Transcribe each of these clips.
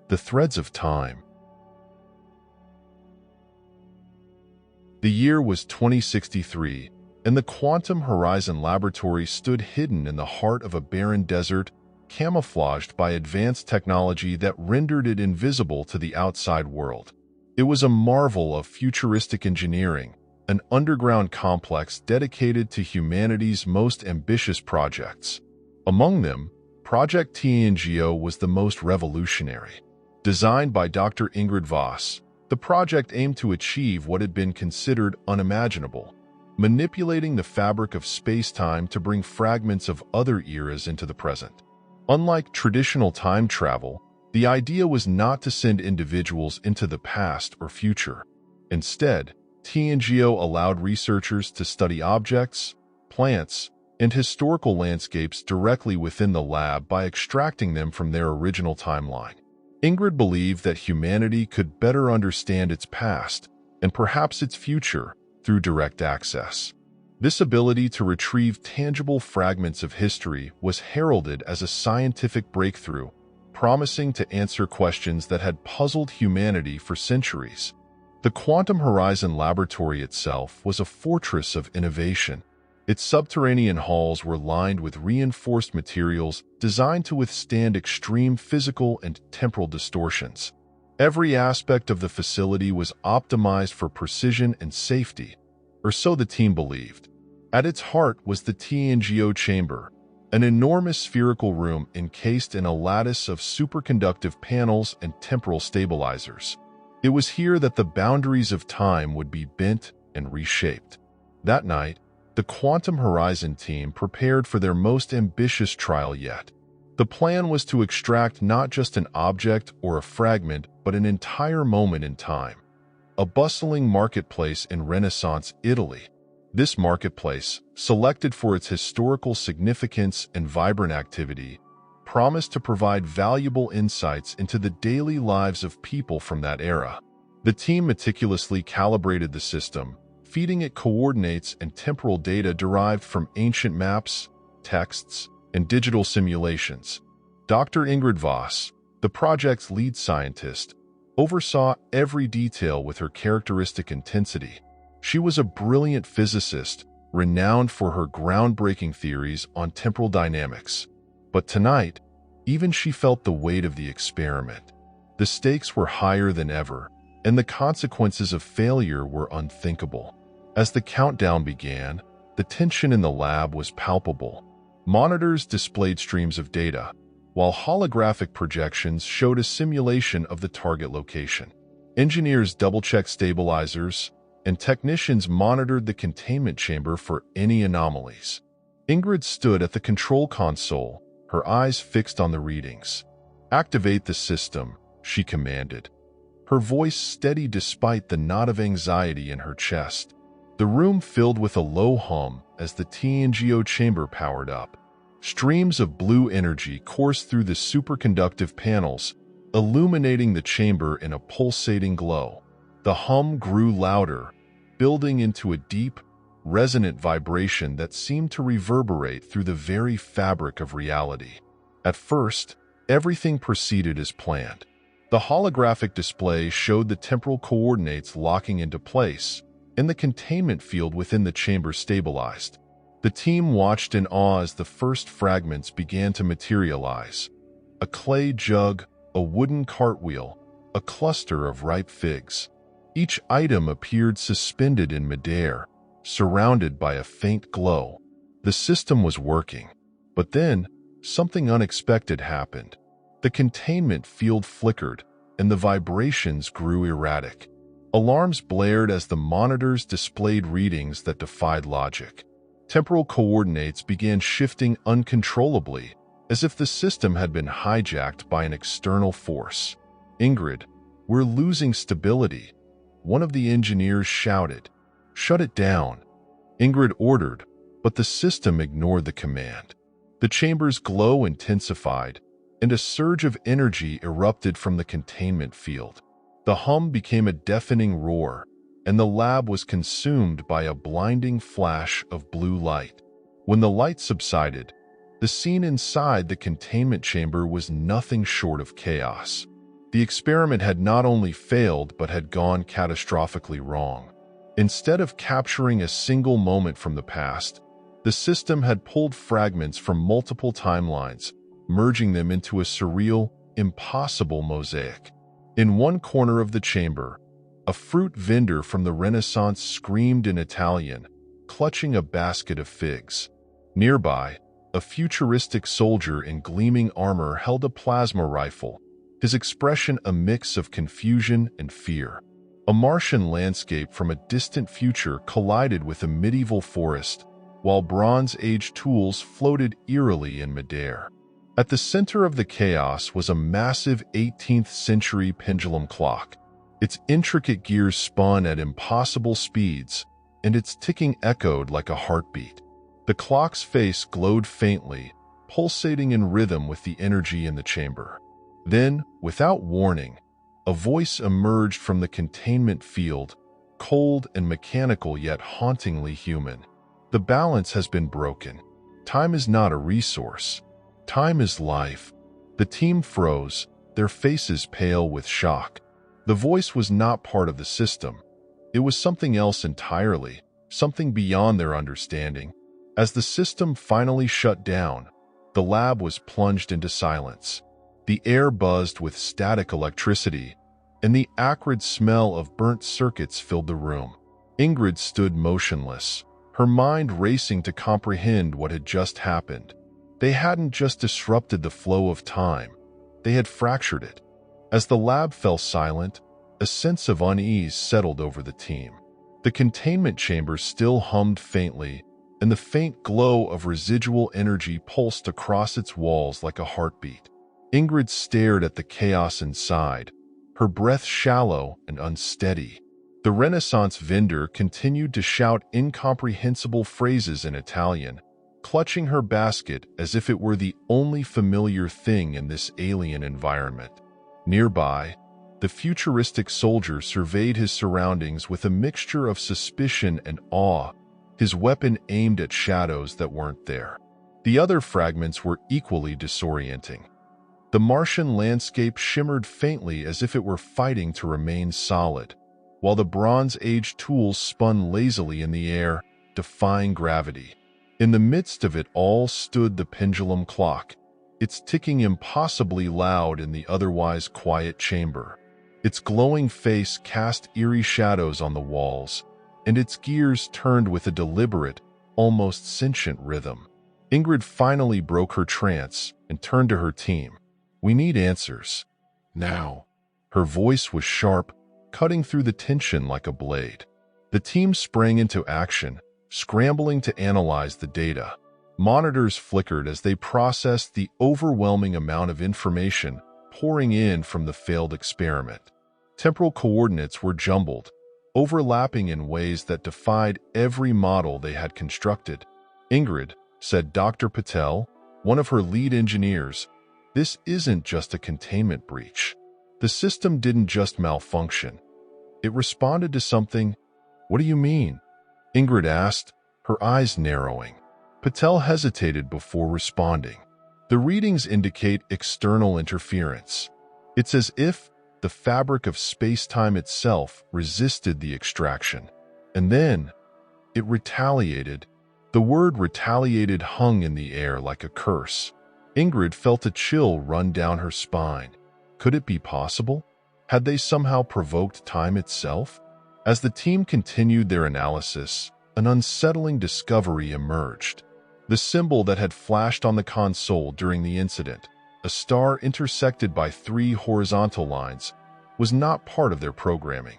The threads of time. The year was 2063, and the Quantum Horizon Laboratory stood hidden in the heart of a barren desert, camouflaged by advanced technology that rendered it invisible to the outside world. It was a marvel of futuristic engineering, an underground complex dedicated to humanity's most ambitious projects. Among them, Project TNGO was the most revolutionary. Designed by Dr. Ingrid Voss, the project aimed to achieve what had been considered unimaginable, manipulating the fabric of space-time to bring fragments of other eras into the present. Unlike traditional time travel, the idea was not to send individuals into the past or future. Instead, TNGO allowed researchers to study objects, plants, and historical landscapes directly within the lab by extracting them from their original timeline. Ingrid believed that humanity could better understand its past and perhaps its future through direct access. This ability to retrieve tangible fragments of history was heralded as a scientific breakthrough, promising to answer questions that had puzzled humanity for centuries. The Quantum Horizon Laboratory itself was a fortress of innovation. Its subterranean halls were lined with reinforced materials designed to withstand extreme physical and temporal distortions. Every aspect of the facility was optimized for precision and safety, or so the team believed. At its heart was the TNGO chamber, an enormous spherical room encased in a lattice of superconductive panels and temporal stabilizers. It was here that the boundaries of time would be bent and reshaped. That night, the Quantum Horizon team prepared for their most ambitious trial yet. The plan was to extract not just an object or a fragment, but an entire moment in time. A bustling marketplace in Renaissance Italy. This marketplace, selected for its historical significance and vibrant activity, promised to provide valuable insights into the daily lives of people from that era. The team meticulously calibrated the system, feeding it coordinates and temporal data derived from ancient maps, texts, and digital simulations. Dr. Ingrid Voss, the project's lead scientist, oversaw every detail with her characteristic intensity. She was a brilliant physicist, renowned for her groundbreaking theories on temporal dynamics. But tonight, even she felt the weight of the experiment. The stakes were higher than ever, and the consequences of failure were unthinkable. As the countdown began, the tension in the lab was palpable. Monitors displayed streams of data, while holographic projections showed a simulation of the target location. Engineers double-checked stabilizers, and technicians monitored the containment chamber for any anomalies. Ingrid stood at the control console, her eyes fixed on the readings. "Activate the system," she commanded, her voice steady despite the knot of anxiety in her chest. The room filled with a low hum as the TNGO chamber powered up. Streams of blue energy coursed through the superconductive panels, illuminating the chamber in a pulsating glow. The hum grew louder, building into a deep, resonant vibration that seemed to reverberate through the very fabric of reality. At first, everything proceeded as planned. The holographic display showed the temporal coordinates locking into place, and the containment field within the chamber stabilized. The team watched in awe as the first fragments began to materialize. A clay jug, a wooden cartwheel, a cluster of ripe figs. Each item appeared suspended in midair, surrounded by a faint glow. The system was working. But then, something unexpected happened. The containment field flickered, and the vibrations grew erratic. Alarms blared as the monitors displayed readings that defied logic. Temporal coordinates began shifting uncontrollably, as if the system had been hijacked by an external force. "Ingrid, we're losing stability," one of the engineers shouted. "Shut it down," Ingrid ordered, but the system ignored the command. The chamber's glow intensified, and a surge of energy erupted from the containment field. The hum became a deafening roar, and the lab was consumed by a blinding flash of blue light. When the light subsided, the scene inside the containment chamber was nothing short of chaos. The experiment had not only failed but had gone catastrophically wrong. Instead of capturing a single moment from the past, the system had pulled fragments from multiple timelines, merging them into a surreal, impossible mosaic. In one corner of the chamber, a fruit vendor from the Renaissance screamed in Italian, clutching a basket of figs. Nearby, a futuristic soldier in gleaming armor held a plasma rifle, his expression a mix of confusion and fear. A Martian landscape from a distant future collided with a medieval forest, while Bronze Age tools floated eerily in midair. At the center of the chaos was a massive 18th-century pendulum clock. Its intricate gears spun at impossible speeds, and its ticking echoed like a heartbeat. The clock's face glowed faintly, pulsating in rhythm with the energy in the chamber. Then, without warning, a voice emerged from the containment field, cold and mechanical yet hauntingly human. The balance has been broken. Time is not a resource. Time is life. The team froze, their faces pale with shock. The voice was not part of the system. It was something else entirely, something beyond their understanding. As the system finally shut down, the lab was plunged into silence. The air buzzed with static electricity, and the acrid smell of burnt circuits filled the room. Ingrid stood motionless, her mind racing to comprehend what had just happened. They hadn't just disrupted the flow of time, they had fractured it. As the lab fell silent, a sense of unease settled over the team. The containment chamber still hummed faintly, and the faint glow of residual energy pulsed across its walls like a heartbeat. Ingrid stared at the chaos inside, her breath shallow and unsteady. The Renaissance vendor continued to shout incomprehensible phrases in Italian, clutching her basket as if it were the only familiar thing in this alien environment. Nearby, the futuristic soldier surveyed his surroundings with a mixture of suspicion and awe, his weapon aimed at shadows that weren't there. The other fragments were equally disorienting. The Martian landscape shimmered faintly as if it were fighting to remain solid, while the Bronze Age tools spun lazily in the air, defying gravity. In the midst of it all stood the pendulum clock, its ticking impossibly loud in the otherwise quiet chamber. Its glowing face cast eerie shadows on the walls, and its gears turned with a deliberate, almost sentient rhythm. Ingrid finally broke her trance and turned to her team. "We need answers. Now." Her voice was sharp, cutting through the tension like a blade. The team sprang into action, scrambling to analyze the data. Monitors flickered as they processed the overwhelming amount of information pouring in from the failed experiment. Temporal coordinates were jumbled, overlapping in ways that defied every model they had constructed. "Ingrid," said Dr. Patel, one of her lead engineers, "this isn't just a containment breach. The system didn't just malfunction. It responded to something." "What do you mean?" Ingrid asked, her eyes narrowing. Patel hesitated before responding. "The readings indicate external interference. It's as if the fabric of space-time itself resisted the extraction. And then, it retaliated." The word retaliated hung in the air like a curse. Ingrid felt a chill run down her spine. Could it be possible? Had they somehow provoked time itself? As the team continued their analysis, an unsettling discovery emerged. The symbol that had flashed on the console during the incident, a star intersected by 3 horizontal lines, was not part of their programming.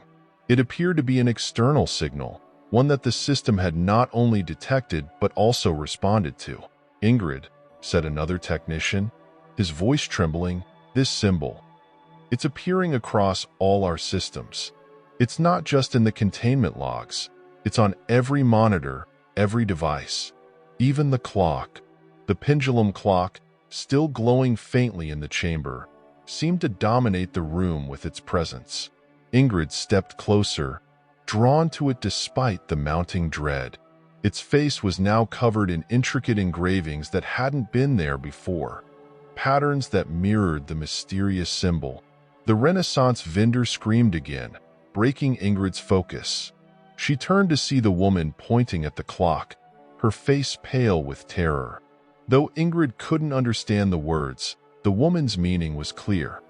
It appeared to be an external signal, one that the system had not only detected but also responded to. "Ingrid," said another technician, his voice trembling, "this symbol. It's appearing across all our systems. It's not just in the containment logs. It's on every monitor, every device. Even the clock." The pendulum clock, still glowing faintly in the chamber, seemed to dominate the room with its presence. Ingrid stepped closer, drawn to it despite the mounting dread. Its face was now covered in intricate engravings that hadn't been there before, patterns that mirrored the mysterious symbol. The Renaissance vendor screamed again, breaking Ingrid's focus. She turned to see the woman pointing at the clock, her face pale with terror. Though Ingrid couldn't understand the words, the woman's meaning was clear.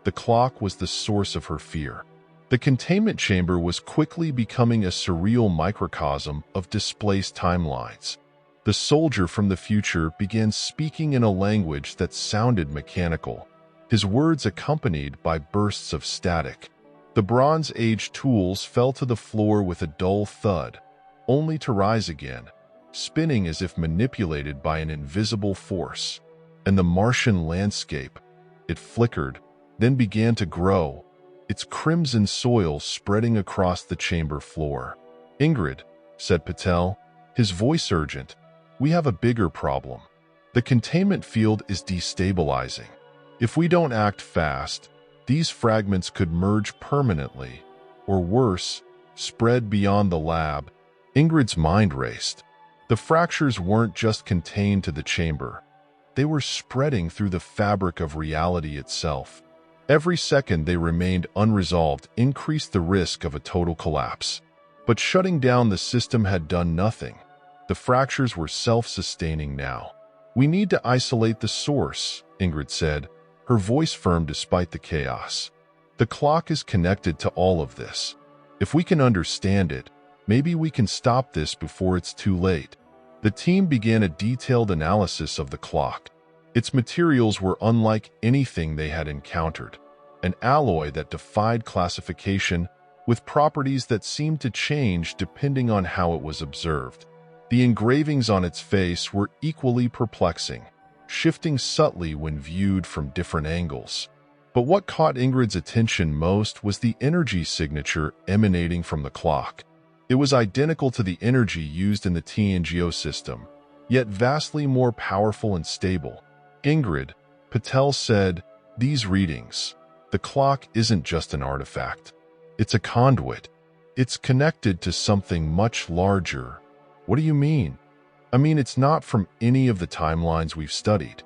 The clock was the source of her fear. The containment chamber was quickly becoming a surreal microcosm of displaced timelines. The soldier from the future began speaking in a language that sounded mechanical, his words accompanied by bursts of static. The Bronze Age tools fell to the floor with a dull thud, only to rise again, spinning as if manipulated by an invisible force. And the Martian landscape, it flickered, then began to grow, its crimson soil spreading across the chamber floor. "Ingrid," said Patel, his voice urgent, "we have a bigger problem. The containment field is destabilizing. If we don't act fast, these fragments could merge permanently, or worse, spread beyond the lab." Ingrid's mind raced. The fractures weren't just contained to the chamber. They were spreading through the fabric of reality itself. Every second they remained unresolved increased the risk of a total collapse. But shutting down the system had done nothing. The fractures were self-sustaining now. "We need to isolate the source," Ingrid said, her voice firm despite the chaos. "The clock is connected to all of this. If we can understand it, maybe we can stop this before it's too late." The team began a detailed analysis of the clock. Its materials were unlike anything they had encountered, an alloy that defied classification, with properties that seemed to change depending on how it was observed. The engravings on its face were equally perplexing, shifting subtly when viewed from different angles. But what caught Ingrid's attention most was the energy signature emanating from the clock. It was identical to the energy used in the TNGO system, yet vastly more powerful and stable. "Ingrid," Patel said, "these readings, the clock isn't just an artifact. It's a conduit. It's connected to something much larger." "What do you mean?" "I mean, it's not from any of the timelines we've studied.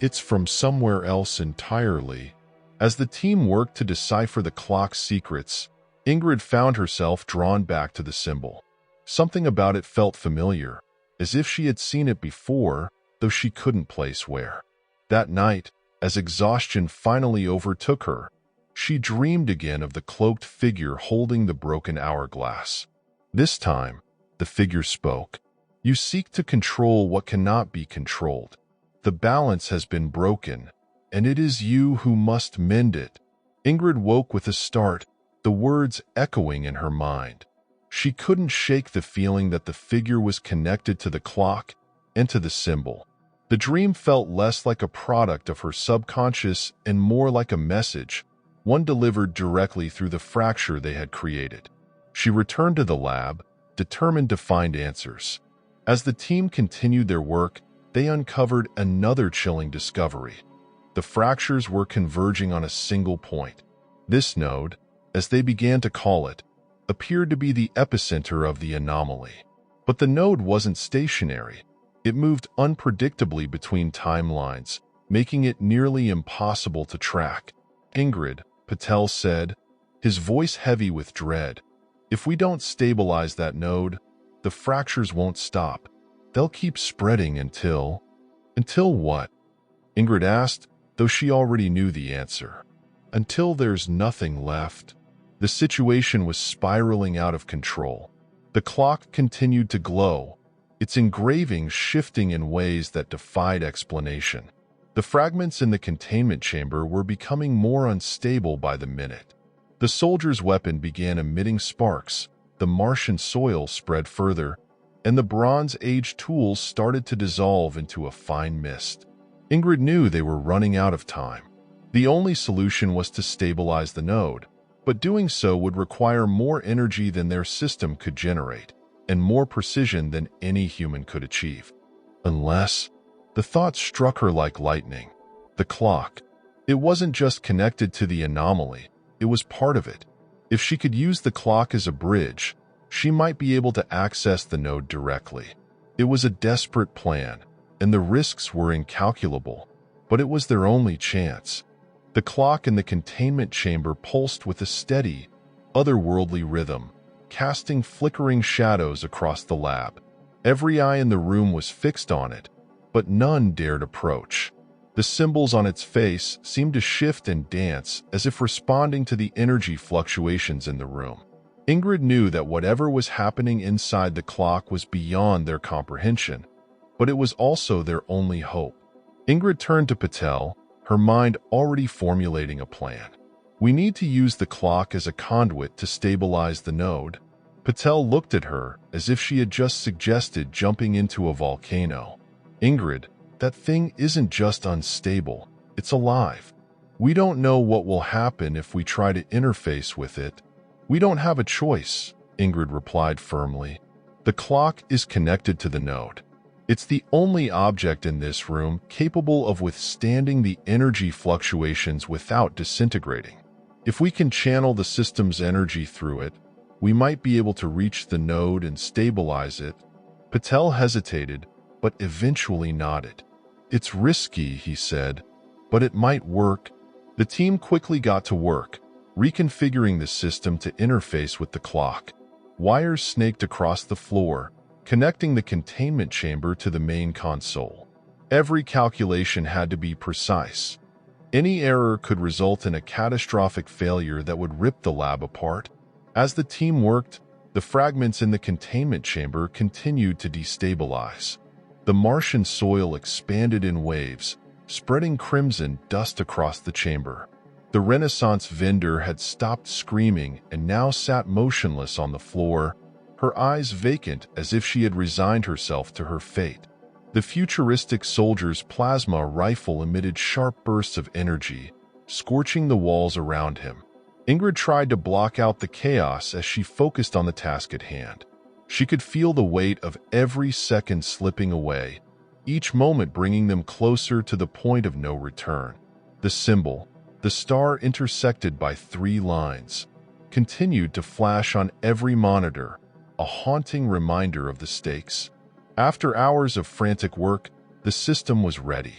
It's from somewhere else entirely." As the team worked to decipher the clock's secrets, Ingrid found herself drawn back to the symbol. Something about it felt familiar, as if she had seen it before, though she couldn't place where. That night, as exhaustion finally overtook her, she dreamed again of the cloaked figure holding the broken hourglass. This time, the figure spoke. "You seek to control what cannot be controlled. The balance has been broken, and it is you who must mend it." Ingrid woke with a start, the words echoing in her mind. She couldn't shake the feeling that the figure was connected to the clock and to the symbol. The dream felt less like a product of her subconscious and more like a message, one delivered directly through the fracture they had created. She returned to the lab, determined to find answers. As the team continued their work, they uncovered another chilling discovery. The fractures were converging on a single point. This node, as they began to call it, appeared to be the epicenter of the anomaly. But the node wasn't stationary. It moved unpredictably between timelines, making it nearly impossible to track. "Ingrid," Patel said, his voice heavy with dread, "if we don't stabilize that node, the fractures won't stop. They'll keep spreading until..." "Until what?" Ingrid asked, though she already knew the answer. "Until there's nothing left." The situation was spiraling out of control. The clock continued to glow, its engravings shifting in ways that defied explanation. The fragments in the containment chamber were becoming more unstable by the minute. The soldier's weapon began emitting sparks, the Martian soil spread further, and the Bronze Age tools started to dissolve into a fine mist. Ingrid knew they were running out of time. The only solution was to stabilize the node, but doing so would require more energy than their system could generate, and more precision than any human could achieve. Unless, the thought struck her like lightning. The clock. It wasn't just connected to the anomaly, it was part of it. If she could use the clock as a bridge, she might be able to access the node directly. It was a desperate plan, and the risks were incalculable, but it was their only chance. The clock in the containment chamber pulsed with a steady, otherworldly rhythm, casting flickering shadows across the lab. Every eye in the room was fixed on it, but none dared approach. The symbols on its face seemed to shift and dance as if responding to the energy fluctuations in the room. Ingrid knew that whatever was happening inside the clock was beyond their comprehension, but it was also their only hope. Ingrid turned to Patel, her mind already formulating a plan. "We need to use the clock as a conduit to stabilize the node." Patel looked at her as if she had just suggested jumping into a volcano. "Ingrid, that thing isn't just unstable, it's alive. We don't know what will happen if we try to interface with it." "We don't have a choice," Ingrid replied firmly. "The clock is connected to the node. It's the only object in this room capable of withstanding the energy fluctuations without disintegrating. If we can channel the system's energy through it, we might be able to reach the node and stabilize it." Patel hesitated, but eventually nodded. "It's risky," he said, "but it might work." The team quickly got to work, reconfiguring the system to interface with the clock. Wires snaked across the floor, connecting the containment chamber to the main console. Every calculation had to be precise. Any error could result in a catastrophic failure that would rip the lab apart. As the team worked, the fragments in the containment chamber continued to destabilize. The Martian soil expanded in waves, spreading crimson dust across the chamber. The Renaissance vendor had stopped screaming and now sat motionless on the floor, her eyes vacant as if she had resigned herself to her fate. The futuristic soldier's plasma rifle emitted sharp bursts of energy, scorching the walls around him. Ingrid tried to block out the chaos as she focused on the task at hand. She could feel the weight of every second slipping away, each moment bringing them closer to the point of no return. The symbol, the star intersected by 3 lines, continued to flash on every monitor, a haunting reminder of the stakes. After hours of frantic work, the system was ready.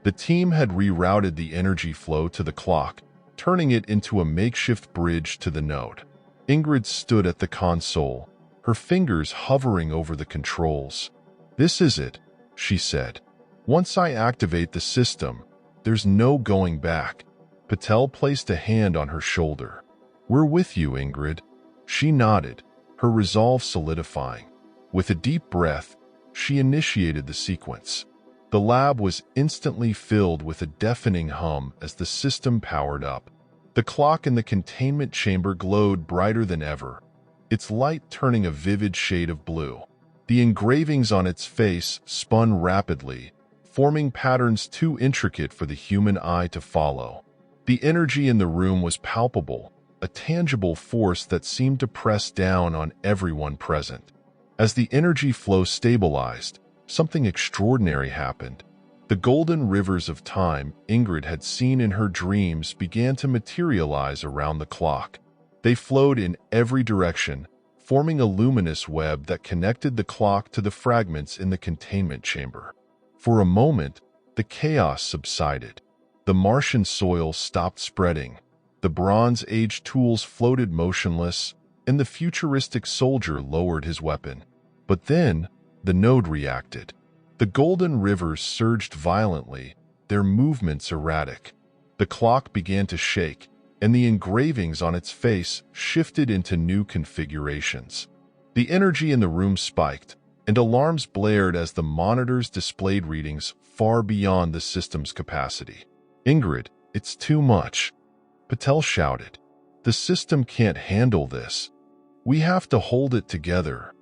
The team had rerouted the energy flow to the clock, turning it into a makeshift bridge to the node. Ingrid stood at the console, her fingers hovering over the controls. "This is it," she said. "Once I activate the system, there's no going back." Patel placed a hand on her shoulder. "We're with you, Ingrid." She nodded, her resolve solidifying. With a deep breath, she initiated the sequence. The lab was instantly filled with a deafening hum as the system powered up. The clock in the containment chamber glowed brighter than ever, its light turning a vivid shade of blue. The engravings on its face spun rapidly, forming patterns too intricate for the human eye to follow. The energy in the room was palpable, a tangible force that seemed to press down on everyone present. As the energy flow stabilized, something extraordinary happened. The golden rivers of time Ingrid had seen in her dreams began to materialize around the clock. They flowed in every direction, forming a luminous web that connected the clock to the fragments in the containment chamber. For a moment, the chaos subsided. The Martian soil stopped spreading, the Bronze Age tools floated motionless, and the futuristic soldier lowered his weapon. But then, the node reacted. The golden rivers surged violently, their movements erratic. The clock began to shake, and the engravings on its face shifted into new configurations. The energy in the room spiked, and alarms blared as the monitors displayed readings far beyond the system's capacity. "Ingrid, it's too much," Patel shouted. "The system can't handle this. We have to hold it together."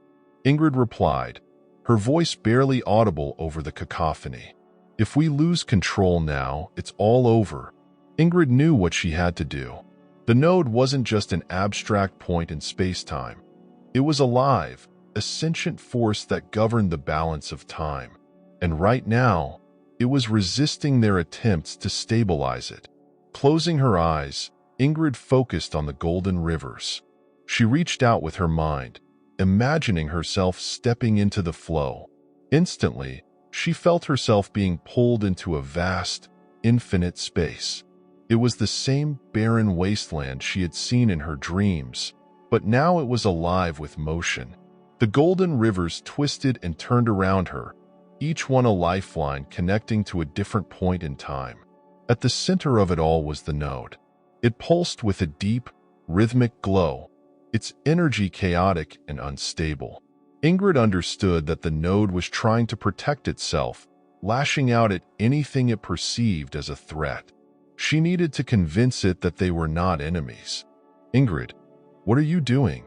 Ingrid replied, her voice barely audible over the cacophony. "If we lose control now, it's all over." Ingrid knew what she had to do. The node wasn't just an abstract point in space-time. It was alive, a sentient force that governed the balance of time. And right now, it was resisting their attempts to stabilize it. Closing her eyes, Ingrid focused on the golden rivers. She reached out with her mind, imagining herself stepping into the flow. Instantly, she felt herself being pulled into a vast, infinite space. It was the same barren wasteland she had seen in her dreams, but now it was alive with motion. The golden rivers twisted and turned around her, each one a lifeline connecting to a different point in time. At the center of it all was the node. It pulsed with a deep, rhythmic glow, its energy chaotic and unstable. Ingrid understood that the node was trying to protect itself, lashing out at anything it perceived as a threat. She needed to convince it that they were not enemies. "Ingrid, what are you doing?"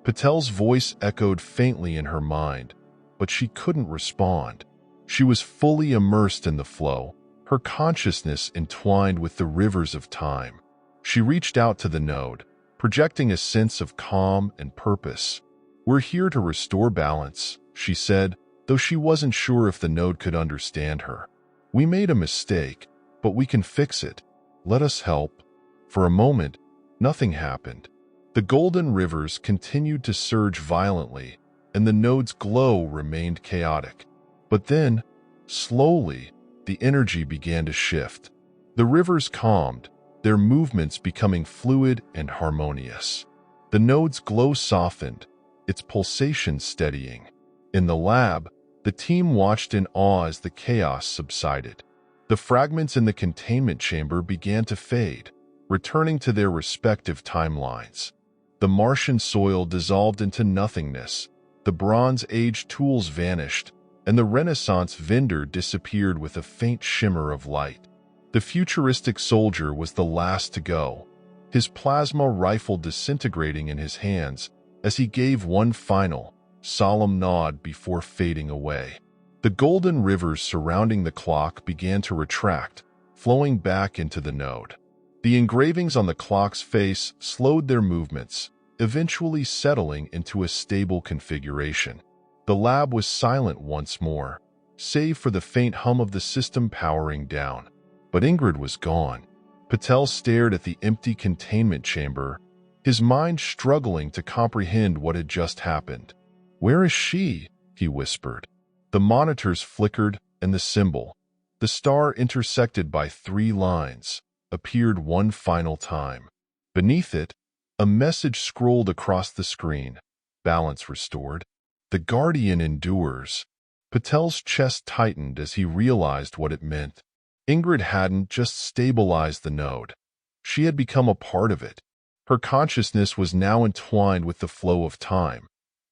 Patel's voice echoed faintly in her mind, but she couldn't respond. She was fully immersed in the flow, her consciousness entwined with the rivers of time. She reached out to the node, projecting a sense of calm and purpose. "We're here to restore balance," she said, though she wasn't sure if the node could understand her. "We made a mistake, but we can fix it. Let us help." For a moment, nothing happened. The golden rivers continued to surge violently, and the node's glow remained chaotic. But then, slowly, the energy began to shift. The rivers calmed, their movements becoming fluid and harmonious. The node's glow softened, its pulsations steadying. In the lab, the team watched in awe as the chaos subsided. The fragments in the containment chamber began to fade, returning to their respective timelines. The Martian soil dissolved into nothingness, the Bronze Age tools vanished, and the Renaissance vendor disappeared with a faint shimmer of light. The futuristic soldier was the last to go, his plasma rifle disintegrating in his hands as he gave one final, solemn nod before fading away. The golden rivers surrounding the clock began to retract, flowing back into the node. The engravings on the clock's face slowed their movements, eventually settling into a stable configuration. The lab was silent once more, save for the faint hum of the system powering down. But Ingrid was gone. Patel stared at the empty containment chamber, his mind struggling to comprehend what had just happened. "Where is she?" he whispered. The monitors flickered, and the symbol, the star intersected by 3 lines, appeared one final time. Beneath it, a message scrolled across the screen. "Balance restored. The Guardian endures." Patel's chest tightened as he realized what it meant. Ingrid hadn't just stabilized the node. She had become a part of it. Her consciousness was now entwined with the flow of time,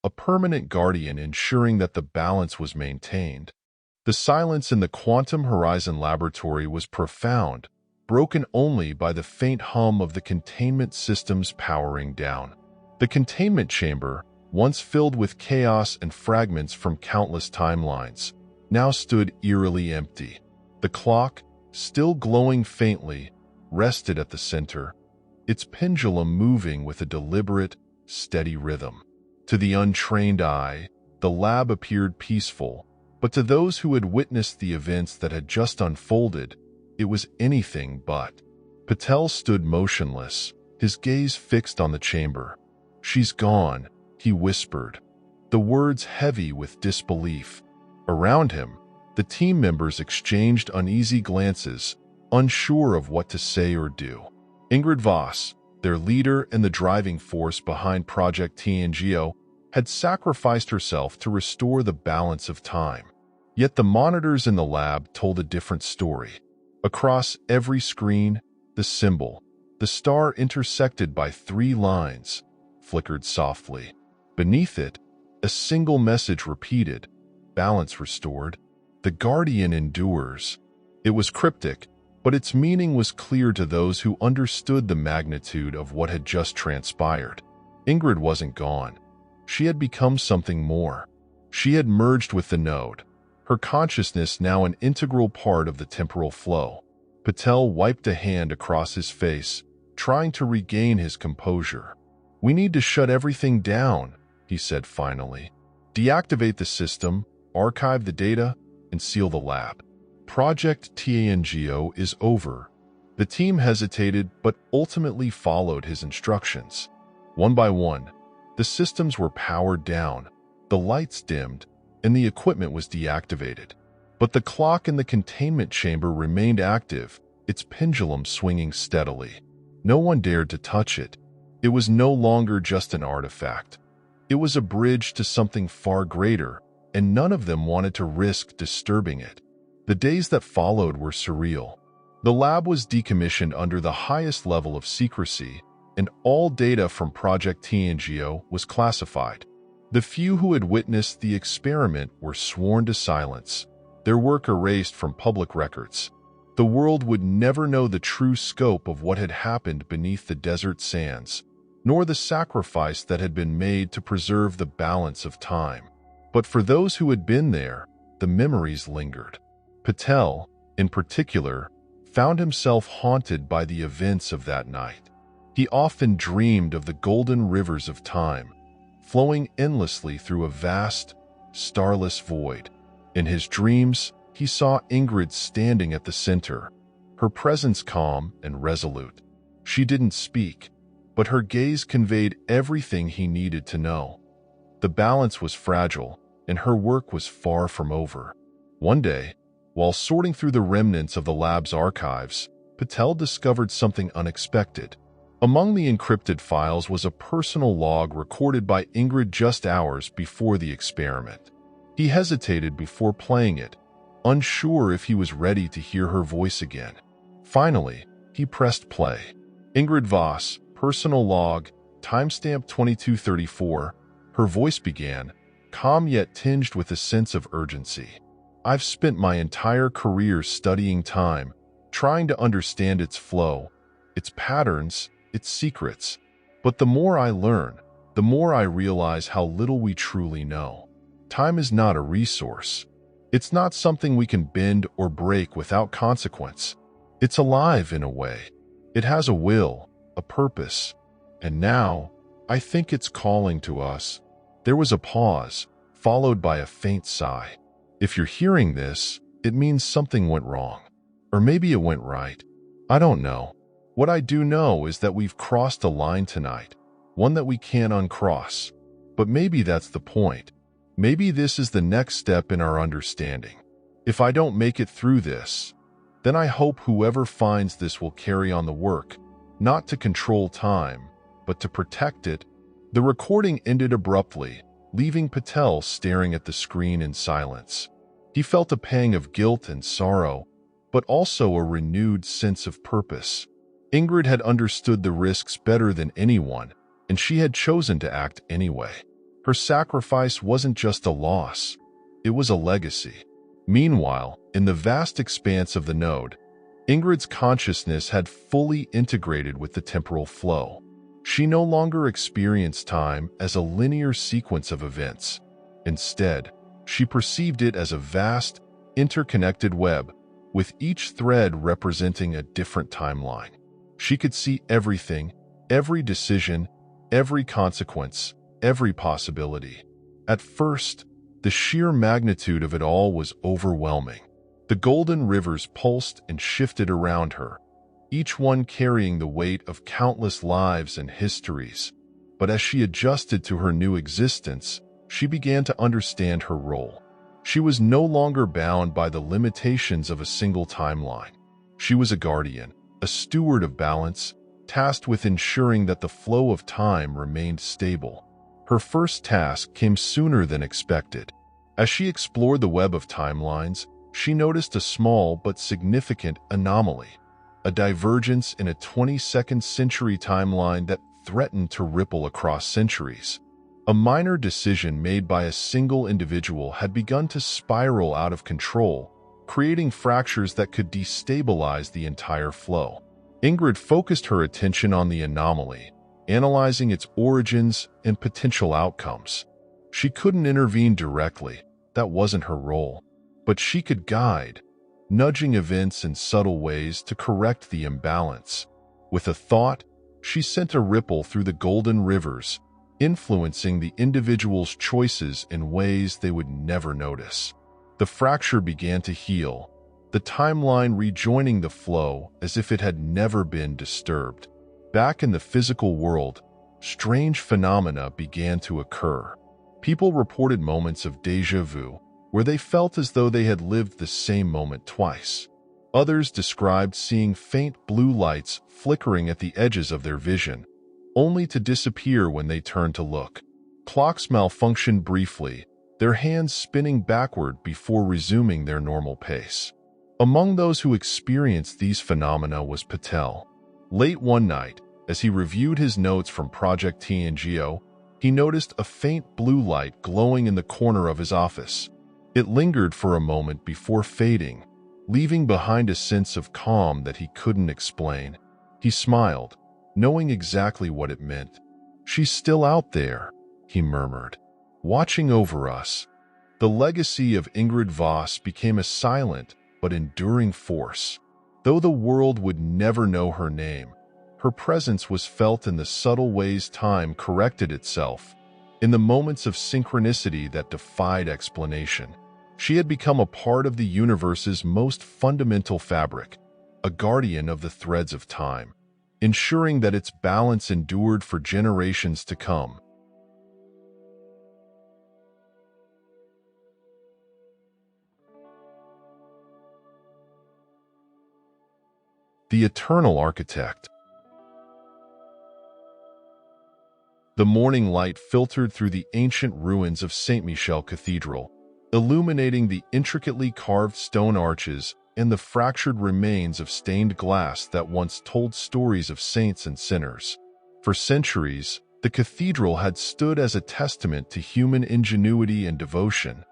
a permanent guardian ensuring that the balance was maintained. The silence in the Quantum Horizon laboratory was profound, broken only by the faint hum of the containment systems powering down. The containment chamber, once filled with chaos and fragments from countless timelines, now stood eerily empty. The clock, still glowing faintly, rested at the center, its pendulum moving with a deliberate, steady rhythm. To the untrained eye, the lab appeared peaceful, but to those who had witnessed the events that had just unfolded, it was anything but. Patel stood motionless, his gaze fixed on the chamber. "She's gone," he whispered, the words heavy with disbelief. Around him, the team members exchanged uneasy glances, unsure of what to say or do. Ingrid Voss, their leader and the driving force behind Project TNGO, had sacrificed herself to restore the balance of time. Yet the monitors in the lab told a different story. Across every screen, the symbol, the star intersected by 3 lines, flickered softly. Beneath it, a single message repeated, "Balance restored. The Guardian endures." It was cryptic, but its meaning was clear to those who understood the magnitude of what had just transpired. Ingrid wasn't gone. She had become something more. She had merged with the node, her consciousness now an integral part of the temporal flow. Patel wiped a hand across his face, trying to regain his composure. "We need to shut everything down," he said finally. "Deactivate the system, archive the data, and seal the lab. Project TNGO is over." The team hesitated but ultimately followed his instructions. One by one, the systems were powered down, the lights dimmed, and the equipment was deactivated. But the clock in the containment chamber remained active, its pendulum swinging steadily. No one dared to touch it. It was no longer just an artifact. It was a bridge to something far greater, and none of them wanted to risk disturbing it. The days that followed were surreal. The lab was decommissioned under the highest level of secrecy, and all data from Project TNGO was classified. The few who had witnessed the experiment were sworn to silence, their work erased from public records. The world would never know the true scope of what had happened beneath the desert sands, nor the sacrifice that had been made to preserve the balance of time. But for those who had been there, the memories lingered. Patel, in particular, found himself haunted by the events of that night. He often dreamed of the golden rivers of time, flowing endlessly through a vast, starless void. In his dreams, he saw Ingrid standing at the center, her presence calm and resolute. She didn't speak, but her gaze conveyed everything he needed to know. The balance was fragile, and her work was far from over. One day, while sorting through the remnants of the lab's archives, Patel discovered something unexpected. Among the encrypted files was a personal log recorded by Ingrid just hours before the experiment. He hesitated before playing it, unsure if he was ready to hear her voice again. Finally, he pressed play. Ingrid Voss, personal log, timestamp 2234. Her voice began, calm yet tinged with a sense of urgency. I've spent my entire career studying time, trying to understand its flow, its patterns, its secrets. But the more I learn, the more I realize how little we truly know. Time is not a resource. It's not something we can bend or break without consequence. It's alive in a way. It has a will, a purpose. And now, I think it's calling to us. There was a pause, followed by a faint sigh. If you're hearing this, it means something went wrong. Or maybe it went right. I don't know. What I do know is that we've crossed a line tonight, one that we can't uncross. But maybe that's the point. Maybe this is the next step in our understanding. If I don't make it through this, then I hope whoever finds this will carry on the work, not to control time, but to protect it. The recording ended abruptly, leaving Patel staring at the screen in silence. He felt a pang of guilt and sorrow, but also a renewed sense of purpose. Ingrid had understood the risks better than anyone, and she had chosen to act anyway. Her sacrifice wasn't just a loss, it was a legacy. Meanwhile, in the vast expanse of the node, Ingrid's consciousness had fully integrated with the temporal flow. She no longer experienced time as a linear sequence of events. Instead, she perceived it as a vast, interconnected web, with each thread representing a different timeline. She could see everything, every decision, every consequence, every possibility. At first, the sheer magnitude of it all was overwhelming. The golden rivers pulsed and shifted around her, each one carrying the weight of countless lives and histories. But as she adjusted to her new existence, she began to understand her role. She was no longer bound by the limitations of a single timeline. She was a guardian, a steward of balance, tasked with ensuring that the flow of time remained stable. Her first task came sooner than expected. As she explored the web of timelines, she noticed a small but significant anomaly, a divergence in a 22nd century timeline that threatened to ripple across centuries. A minor decision made by a single individual had begun to spiral out of control, creating fractures that could destabilize the entire flow. Ingrid focused her attention on the anomaly, analyzing its origins and potential outcomes. She couldn't intervene directly, that wasn't her role, but she could guide, nudging events in subtle ways to correct the imbalance. With a thought, she sent a ripple through the golden rivers, influencing the individual's choices in ways they would never notice. The fracture began to heal, the timeline rejoining the flow as if it had never been disturbed. Back in the physical world, strange phenomena began to occur. People reported moments of déjà vu, where they felt as though they had lived the same moment twice. Others described seeing faint blue lights flickering at the edges of their vision, only to disappear when they turned to look. Clocks malfunctioned briefly, their hands spinning backward before resuming their normal pace. Among those who experienced these phenomena was Patel. Late one night, as he reviewed his notes from Project TNGO, he noticed a faint blue light glowing in the corner of his office. It lingered for a moment before fading, leaving behind a sense of calm that he couldn't explain. He smiled, knowing exactly what it meant. "She's still out there," he murmured, "watching over us." The legacy of Ingrid Voss became a silent but enduring force. Though the world would never know her name, her presence was felt in the subtle ways time corrected itself, in the moments of synchronicity that defied explanation. She had become a part of the universe's most fundamental fabric, a guardian of the threads of time, ensuring that its balance endured for generations to come. The Eternal Architect. The morning light filtered through the ancient ruins of Saint Michel Cathedral, illuminating the intricately carved stone arches and the fractured remains of stained glass that once told stories of saints and sinners. For centuries, the cathedral had stood as a testament to human ingenuity and devotion,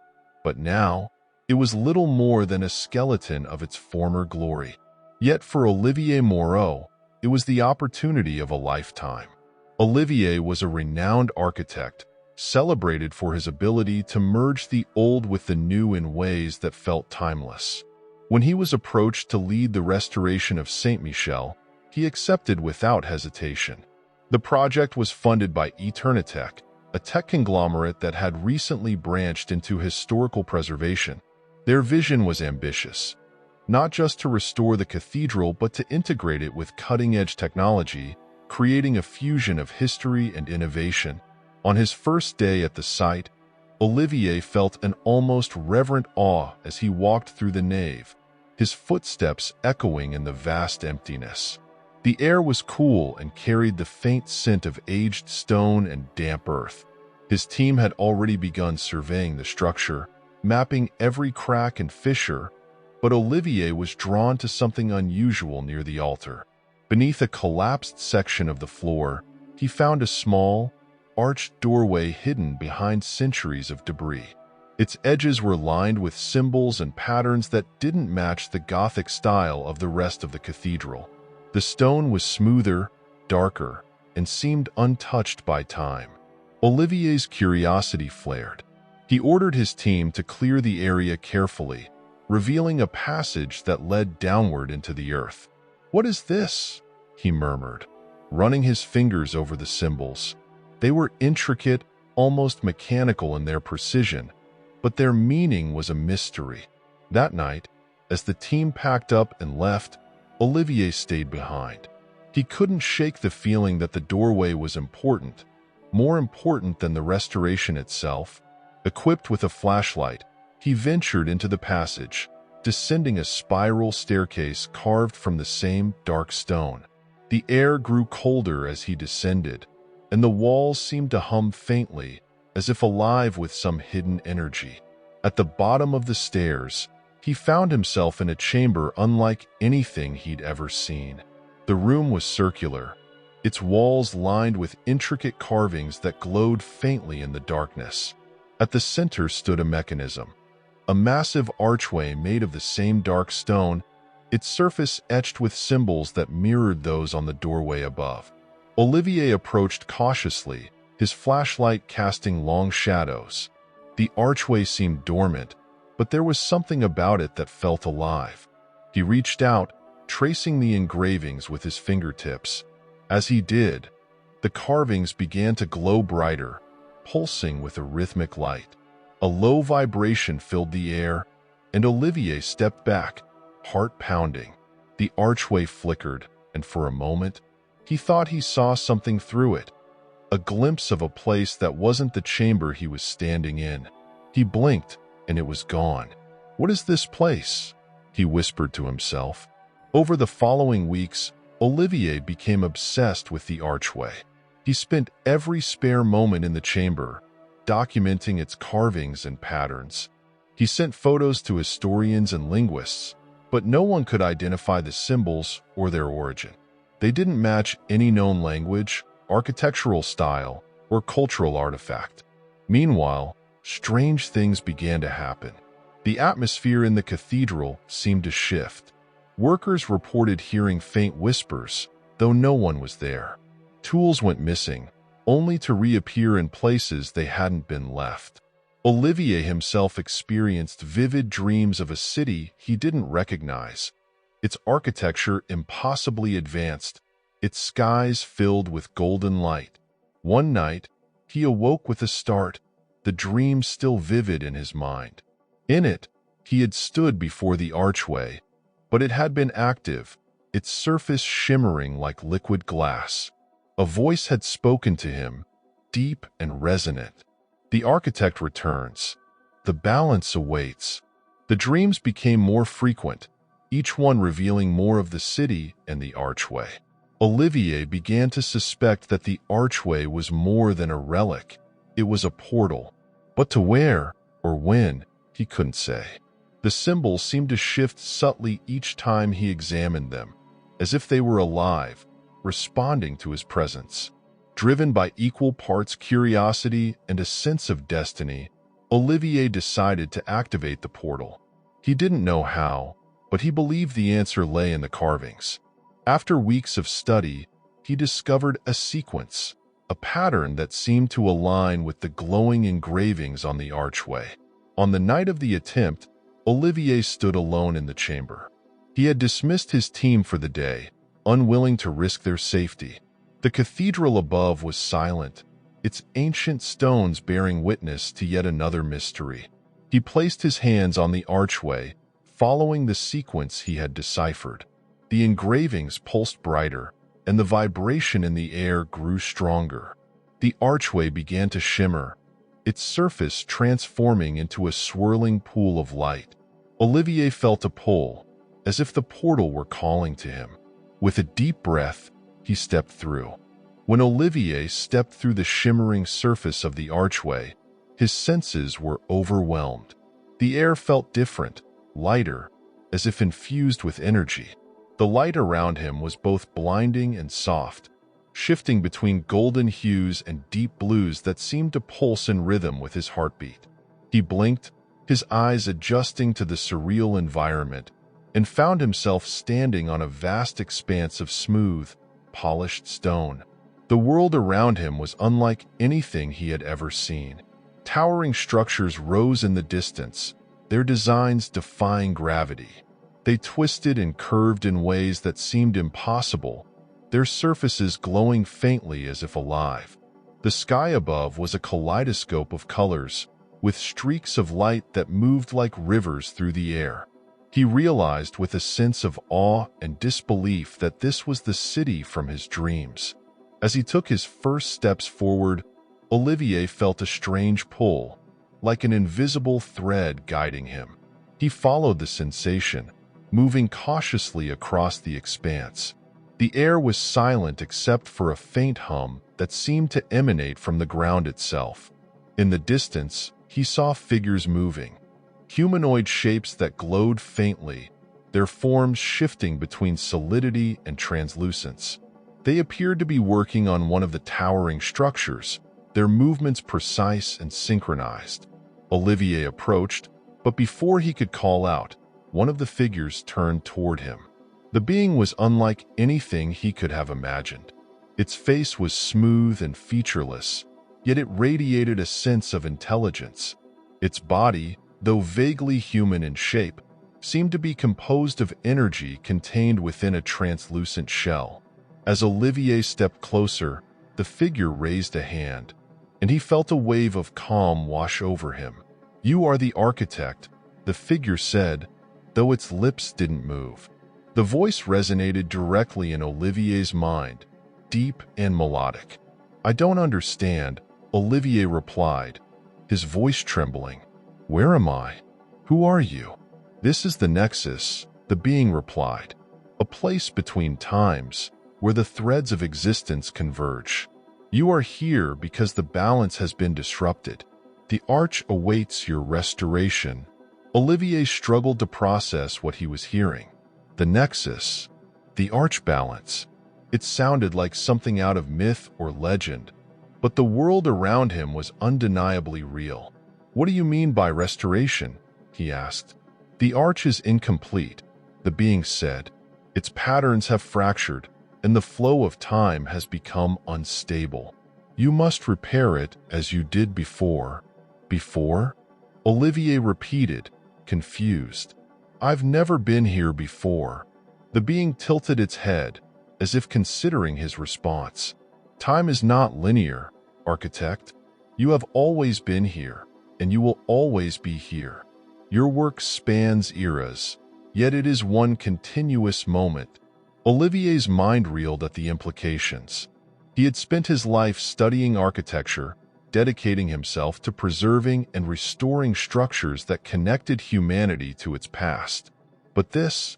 but now it was little more than a skeleton of its former glory. Yet for Olivier Moreau, it was the opportunity of a lifetime. Olivier was a renowned architect, celebrated for his ability to merge the old with the new in ways that felt timeless. When he was approached to lead the restoration of Saint Michel, he accepted without hesitation. The project was funded by Eternitech, a tech conglomerate that had recently branched into historical preservation. Their vision was ambitious, not just to restore the cathedral but to integrate it with cutting-edge technology, creating a fusion of history and innovation. On his first day at the site, Olivier felt an almost reverent awe as he walked through the nave, his footsteps echoing in the vast emptiness. The air was cool and carried the faint scent of aged stone and damp earth. His team had already begun surveying the structure, mapping every crack and fissure, but Olivier was drawn to something unusual near the altar. Beneath a collapsed section of the floor, he found a small, arched doorway hidden behind centuries of debris. Its edges were lined with symbols and patterns that didn't match the Gothic style of the rest of the cathedral. The stone was smoother, darker, and seemed untouched by time. Olivier's curiosity flared. He ordered his team to clear the area carefully, revealing a passage that led downward into the earth. "What is this?" he murmured, running his fingers over the symbols. They were intricate, almost mechanical in their precision, but their meaning was a mystery. That night, as the team packed up and left, Olivier stayed behind. He couldn't shake the feeling that the doorway was important, more important than the restoration itself. Equipped with a flashlight, he ventured into the passage, descending a spiral staircase carved from the same dark stone. The air grew colder as he descended, and the walls seemed to hum faintly, as if alive with some hidden energy. At the bottom of the stairs, he found himself in a chamber unlike anything he'd ever seen. The room was circular, its walls lined with intricate carvings that glowed faintly in the darkness. At the center stood a mechanism, a massive archway made of the same dark stone, its surface etched with symbols that mirrored those on the doorway above. Olivier approached cautiously, his flashlight casting long shadows. The archway seemed dormant, but there was something about it that felt alive. He reached out, tracing the engravings with his fingertips. As he did, the carvings began to glow brighter, pulsing with a rhythmic light. A low vibration filled the air, and Olivier stepped back, heart pounding. The archway flickered, and for a moment, he thought he saw something through it, a glimpse of a place that wasn't the chamber he was standing in. He blinked, and it was gone. "What is this place?" he whispered to himself. Over the following weeks, Olivier became obsessed with the archway. He spent every spare moment in the chamber, documenting its carvings and patterns. He sent photos to historians and linguists, but no one could identify the symbols or their origin. They didn't match any known language, architectural style, or cultural artifact. Meanwhile, strange things began to happen. The atmosphere in the cathedral seemed to shift. Workers reported hearing faint whispers, though no one was there. Tools went missing, only to reappear in places they hadn't been left. Olivier himself experienced vivid dreams of a city he didn't recognize, its architecture impossibly advanced, its skies filled with golden light. One night, he awoke with a start, the dream still vivid in his mind. In it, he had stood before the archway, but it had been active, its surface shimmering like liquid glass. A voice had spoken to him, deep and resonant. The architect returns. The balance awaits. The dreams became more frequent, each one revealing more of the city and the archway. Olivier began to suspect that the archway was more than a relic. It was a portal. But to where or when, he couldn't say. The symbols seemed to shift subtly each time he examined them, as if they were alive, responding to his presence. Driven by equal parts curiosity and a sense of destiny, Olivier decided to activate the portal. He didn't know how, but he believed the answer lay in the carvings. After weeks of study, he discovered a sequence, a pattern that seemed to align with the glowing engravings on the archway. On the night of the attempt, Olivier stood alone in the chamber. He had dismissed his team for the day, unwilling to risk their safety. The cathedral above was silent, its ancient stones bearing witness to yet another mystery. He placed his hands on the archway, following the sequence he had deciphered. The engravings pulsed brighter, and the vibration in the air grew stronger. The archway began to shimmer, its surface transforming into a swirling pool of light. Olivier felt a pull, as if the portal were calling to him. With a deep breath, he stepped through. When Olivier stepped through the shimmering surface of the archway, his senses were overwhelmed. The air felt different, lighter, as if infused with energy. The light around him was both blinding and soft, shifting between golden hues and deep blues that seemed to pulse in rhythm with his heartbeat. He blinked, his eyes adjusting to the surreal environment, and found himself standing on a vast expanse of smooth, polished stone. The world around him was unlike anything he had ever seen. Towering structures rose in the distance, their designs defying gravity. They twisted and curved in ways that seemed impossible, their surfaces glowing faintly as if alive. The sky above was a kaleidoscope of colors, with streaks of light that moved like rivers through the air. He realized with a sense of awe and disbelief that this was the city from his dreams. As he took his first steps forward, Olivier felt a strange pull, like an invisible thread guiding him. He followed the sensation, moving cautiously across the expanse. The air was silent except for a faint hum that seemed to emanate from the ground itself. In the distance, he saw figures moving, humanoid shapes that glowed faintly, their forms shifting between solidity and translucence. They appeared to be working on one of the towering structures, their movements precise and synchronized. Olivier approached, but before he could call out, one of the figures turned toward him. The being was unlike anything he could have imagined. Its face was smooth and featureless, yet it radiated a sense of intelligence. Its body, though vaguely human in shape, seemed to be composed of energy contained within a translucent shell. As Olivier stepped closer, the figure raised a hand, and he felt a wave of calm wash over him. "You are the architect," the figure said, though its lips didn't move. The voice resonated directly in Olivier's mind, deep and melodic. "I don't understand," Olivier replied, his voice trembling. "Where am I? Who are you?" "This is the nexus," the being replied, "a place between times where the threads of existence converge. You are here because the balance has been disrupted. The arch awaits your restoration." Olivier struggled to process what he was hearing. The nexus, the arch balance. It sounded like something out of myth or legend, but the world around him was undeniably real. "What do you mean by restoration?" he asked. "The arch is incomplete," the being said. "Its patterns have fractured, and the flow of time has become unstable. You must repair it as you did before." "Before?" Olivier repeated, confused. "I've never been here before." The being tilted its head, as if considering his response. "Time is not linear, architect. You have always been here, and you will always be here. Your work spans eras, yet it is one continuous moment." Olivier's mind reeled at the implications. He had spent his life studying architecture, dedicating himself to preserving and restoring structures that connected humanity to its past. But this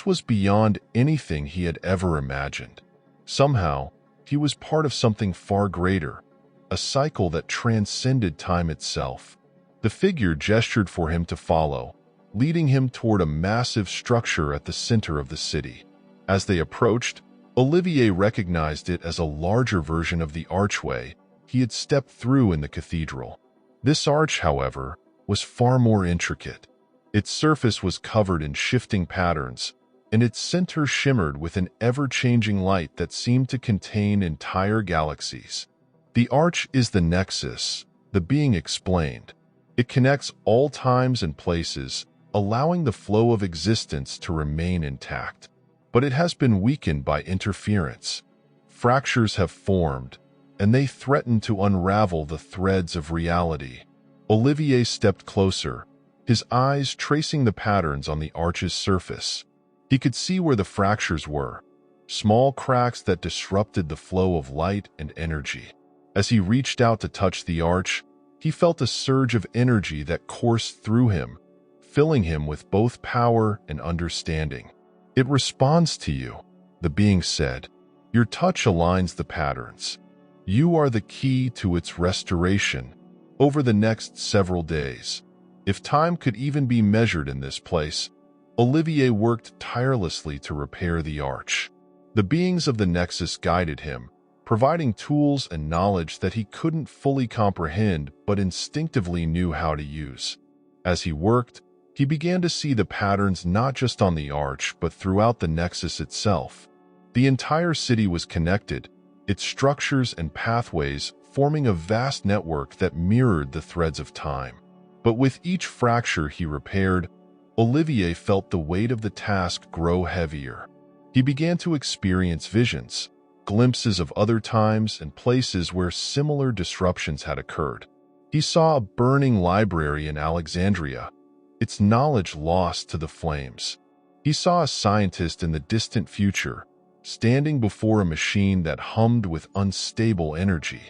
was beyond anything he had ever imagined. Somehow, he was part of something far greater, a cycle that transcended time itself. The figure gestured for him to follow, leading him toward a massive structure at the center of the city. As they approached, Olivier recognized it as a larger version of the archway he had stepped through in the cathedral. This arch, however, was far more intricate. Its surface was covered in shifting patterns, and its center shimmered with an ever-changing light that seemed to contain entire galaxies. "The arch is the nexus," the being explained. "It connects all times and places, allowing the flow of existence to remain intact. But it has been weakened by interference. Fractures have formed, and they threaten to unravel the threads of reality." Olivier stepped closer, his eyes tracing the patterns on the arch's surface. He could see where the fractures were, small cracks that disrupted the flow of light and energy. As he reached out to touch the arch, he felt a surge of energy that coursed through him, filling him with both power and understanding. "It responds to you," the being said. "Your touch aligns the patterns. You are the key to its restoration." Over the next several days, if time could even be measured in this place, Olivier worked tirelessly to repair the arch. The beings of the Nexus guided him, providing tools and knowledge that he couldn't fully comprehend but instinctively knew how to use. As he worked, he began to see the patterns not just on the arch but throughout the Nexus itself. The entire city was connected, its structures and pathways forming a vast network that mirrored the threads of time. But with each fracture he repaired, Olivier felt the weight of the task grow heavier. He began to experience visions, glimpses of other times and places where similar disruptions had occurred. He saw a burning library in Alexandria, its knowledge lost to the flames. He saw a scientist in the distant future, standing before a machine that hummed with unstable energy.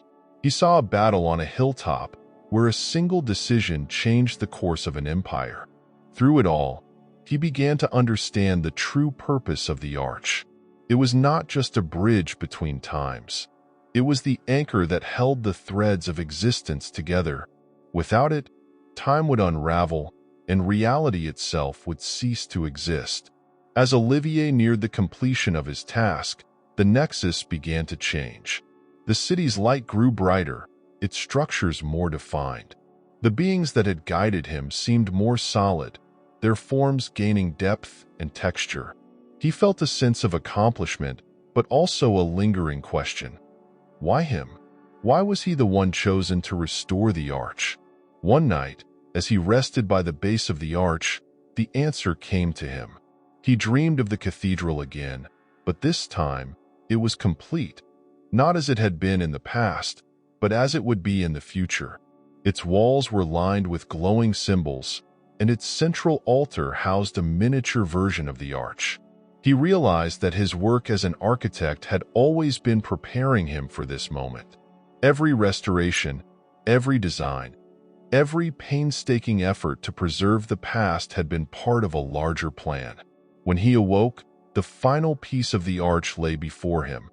He saw a battle on a hilltop where a single decision changed the course of an empire. Through it all, he began to understand the true purpose of the arch. It was not just a bridge between times. It was the anchor that held the threads of existence together. Without it, time would unravel, and reality itself would cease to exist. As Olivier neared the completion of his task, the Nexus began to change. The city's light grew brighter, its structures more defined. The beings that had guided him seemed more solid, their forms gaining depth and texture. He felt a sense of accomplishment, but also a lingering question. Why him? Why was he the one chosen to restore the arch? One night, as he rested by the base of the arch, the answer came to him. He dreamed of the cathedral again, but this time, it was complete, not as it had been in the past, but as it would be in the future. Its walls were lined with glowing symbols, and its central altar housed a miniature version of the arch. He realized that his work as an architect had always been preparing him for this moment. Every restoration, every design, Every painstaking effort to preserve the past had been part of a larger plan. When he awoke, the final piece of the arch lay before him,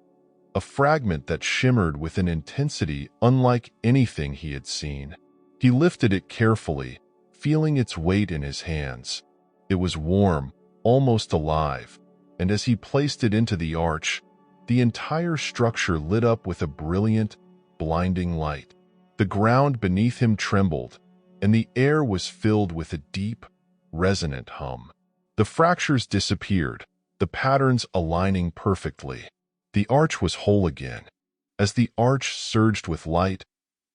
a fragment that shimmered with an intensity unlike anything he had seen. He lifted it carefully, feeling its weight in his hands. It was warm, almost alive, and as he placed it into the arch, the entire structure lit up with a brilliant, blinding light. The ground beneath him trembled, and the air was filled with a deep, resonant hum. The fractures disappeared, the patterns aligning perfectly. The arch was whole again. As the arch surged with light,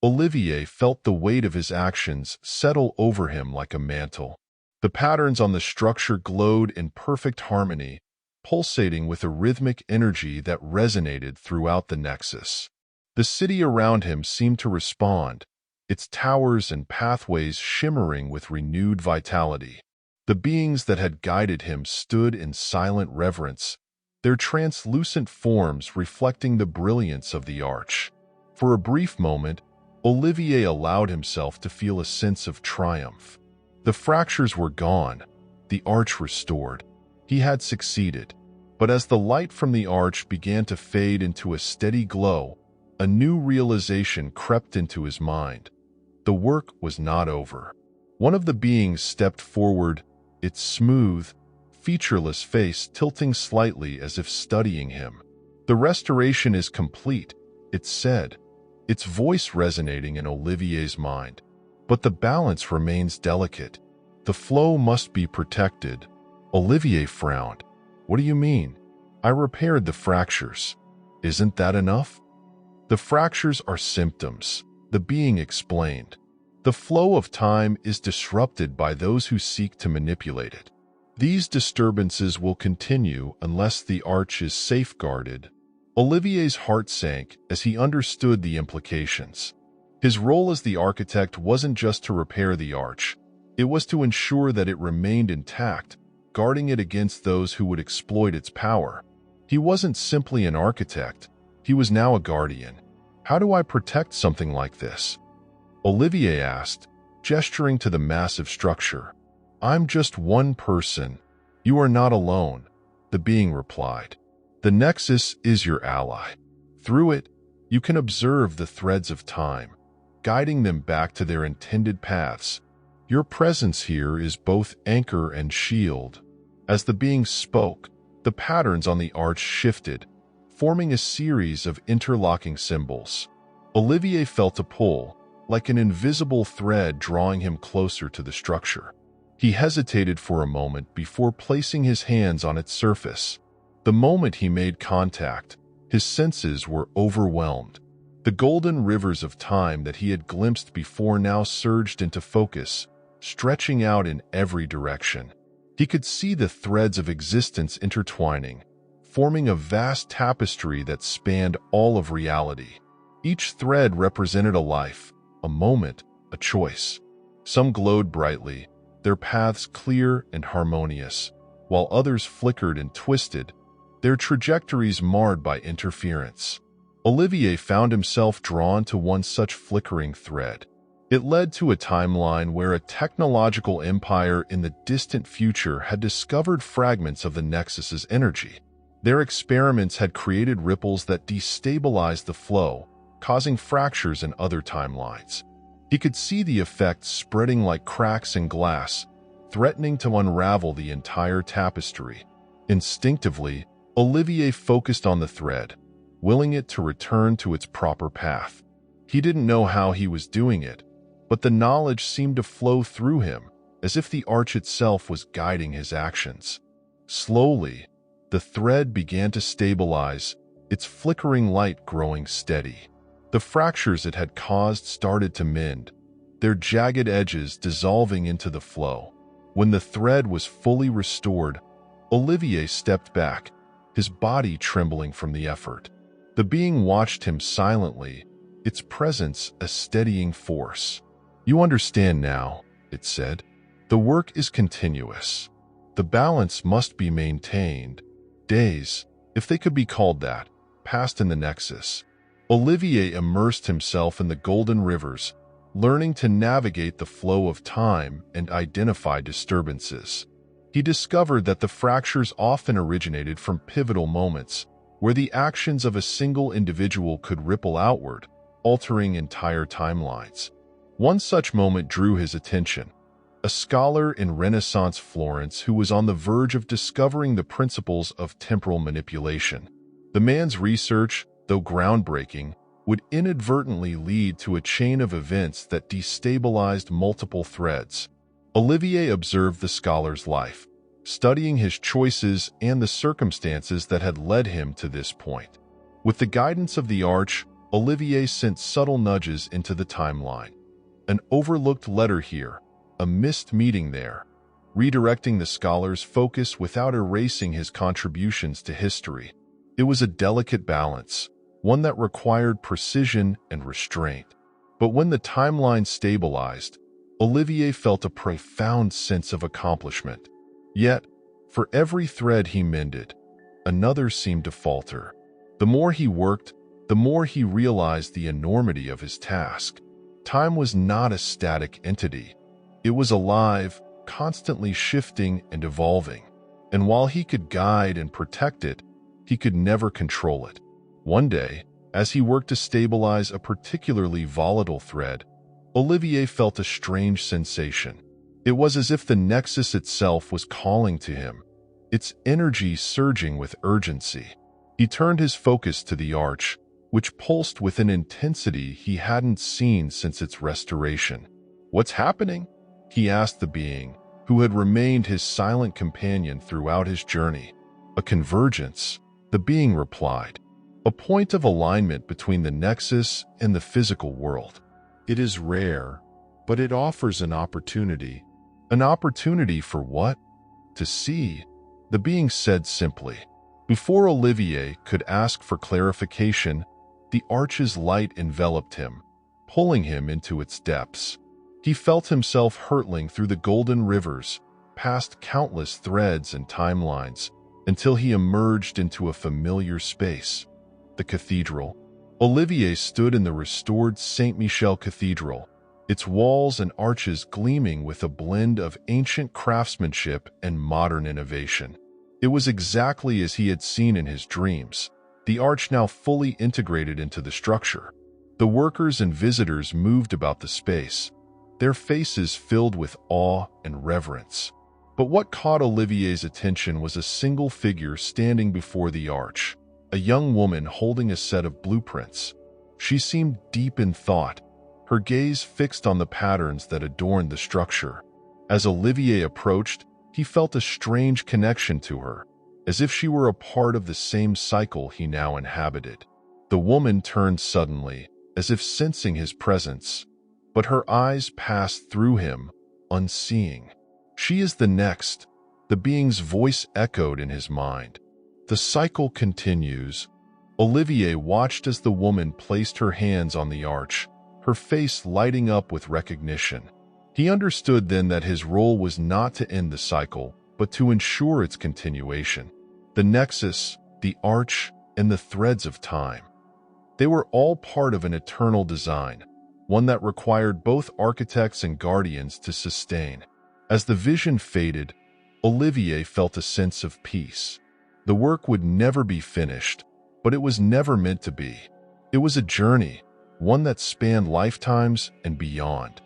Olivier felt the weight of his actions settle over him like a mantle. The patterns on the structure glowed in perfect harmony, pulsating with a rhythmic energy that resonated throughout the nexus. The city around him seemed to respond, its towers and pathways shimmering with renewed vitality. The beings that had guided him stood in silent reverence, their translucent forms reflecting the brilliance of the arch. For a brief moment, Olivier allowed himself to feel a sense of triumph. The fractures were gone, the arch restored. He had succeeded. But as the light from the arch began to fade into a steady glow, a new realization crept into his mind. The work was not over. One of the beings stepped forward, its smooth, featureless face tilting slightly as if studying him. "The restoration is complete," it said, its voice resonating in Olivier's mind. "But the balance remains delicate. The flow must be protected." Olivier frowned. "What do you mean?" "I repaired the fractures. Isn't that enough?" "The fractures are symptoms," the being explained. "The flow of time is disrupted by those who seek to manipulate it. These disturbances will continue unless the arch is safeguarded." Olivier's heart sank as he understood the implications. His role as the architect wasn't just to repair the arch. It was to ensure that it remained intact, guarding it against those who would exploit its power. He wasn't simply an architect. He was now a guardian. "How do I protect something like this?" Olivier asked, gesturing to the massive structure. "I'm just one person. You are not alone," the being replied. "The Nexus is your ally. Through it, you can observe the threads of time, guiding them back to their intended paths. Your presence here is both anchor and shield." As the being spoke, the patterns on the arch shifted, forming a series of interlocking symbols. Olivier felt a pull, like an invisible thread drawing him closer to the structure. He hesitated for a moment before placing his hands on its surface. The moment he made contact, his senses were overwhelmed. The golden rivers of time that he had glimpsed before now surged into focus, stretching out in every direction. He could see the threads of existence intertwining, forming a vast tapestry that spanned all of reality. Each thread represented a life, a moment, a choice. Some glowed brightly, their paths clear and harmonious, while others flickered and twisted, their trajectories marred by interference. Olivier found himself drawn to one such flickering thread. It led to a timeline where a technological empire in the distant future had discovered fragments of the Nexus's energy. Their experiments had created ripples that destabilized the flow, causing fractures in other timelines. He could see the effects spreading like cracks in glass, threatening to unravel the entire tapestry. Instinctively, Olivier focused on the thread, willing it to return to its proper path. He didn't know how he was doing it, but the knowledge seemed to flow through him, as if the arch itself was guiding his actions. Slowly, the thread began to stabilize, its flickering light growing steady. The fractures it had caused started to mend, their jagged edges dissolving into the flow. When the thread was fully restored, Olivier stepped back, his body trembling from the effort. The being watched him silently, its presence a steadying force. "You understand now," it said. "The work is continuous. The balance must be maintained. Days, if they could be called that, passed in the Nexus. Olivier immersed himself in the golden rivers, learning to navigate the flow of time and identify disturbances. He discovered that the fractures often originated from pivotal moments, where the actions of a single individual could ripple outward, altering entire timelines. One such moment drew his attention. A scholar in Renaissance Florence who was on the verge of discovering the principles of temporal manipulation. The man's research, though groundbreaking, would inadvertently lead to a chain of events that destabilized multiple threads. Olivier observed the scholar's life, studying his choices and the circumstances that had led him to this point. With the guidance of the arch, Olivier sent subtle nudges into the timeline. An overlooked letter here, a missed meeting there, redirecting the scholar's focus without erasing his contributions to history. It was a delicate balance, one that required precision and restraint. But when the timeline stabilized, Olivier felt a profound sense of accomplishment. Yet, for every thread he mended, another seemed to falter. The more he worked, the more he realized the enormity of his task. Time was not a static entity. It was alive, constantly shifting and evolving. And while he could guide and protect it, he could never control it. One day, as he worked to stabilize a particularly volatile thread, Olivier felt a strange sensation. It was as if the nexus itself was calling to him, its energy surging with urgency. He turned his focus to the arch, which pulsed with an intensity he hadn't seen since its restoration. "What's happening?" he asked the being, who had remained his silent companion throughout his journey. "A convergence," the being replied. "A point of alignment between the nexus and the physical world. It is rare, but it offers an opportunity." "An opportunity for what?" "To see," the being said simply. Before Olivier could ask for clarification, the arch's light enveloped him, pulling him into its depths. He felt himself hurtling through the golden rivers, past countless threads and timelines, until he emerged into a familiar space. The cathedral. Olivier stood in the restored Saint Michel Cathedral, its walls and arches gleaming with a blend of ancient craftsmanship and modern innovation. It was exactly as he had seen in his dreams, the arch now fully integrated into the structure. The workers and visitors moved about the space, their faces filled with awe and reverence. But what caught Olivier's attention was a single figure standing before the arch, a young woman holding a set of blueprints. She seemed deep in thought, her gaze fixed on the patterns that adorned the structure. As Olivier approached, he felt a strange connection to her, as if she were a part of the same cycle he now inhabited. The woman turned suddenly, as if sensing his presence, but her eyes passed through him, unseeing. "She is the next," the being's voice echoed in his mind. The cycle continues. Olivier watched as the woman placed her hands on the arch, her face lighting up with recognition. He understood then that his role was not to end the cycle, but to ensure its continuation. The nexus, the arch, and the threads of time. They were all part of an eternal design, one that required both architects and guardians to sustain. As the vision faded, Olivier felt a sense of peace. The work would never be finished, but it was never meant to be. It was a journey, one that spanned lifetimes and beyond.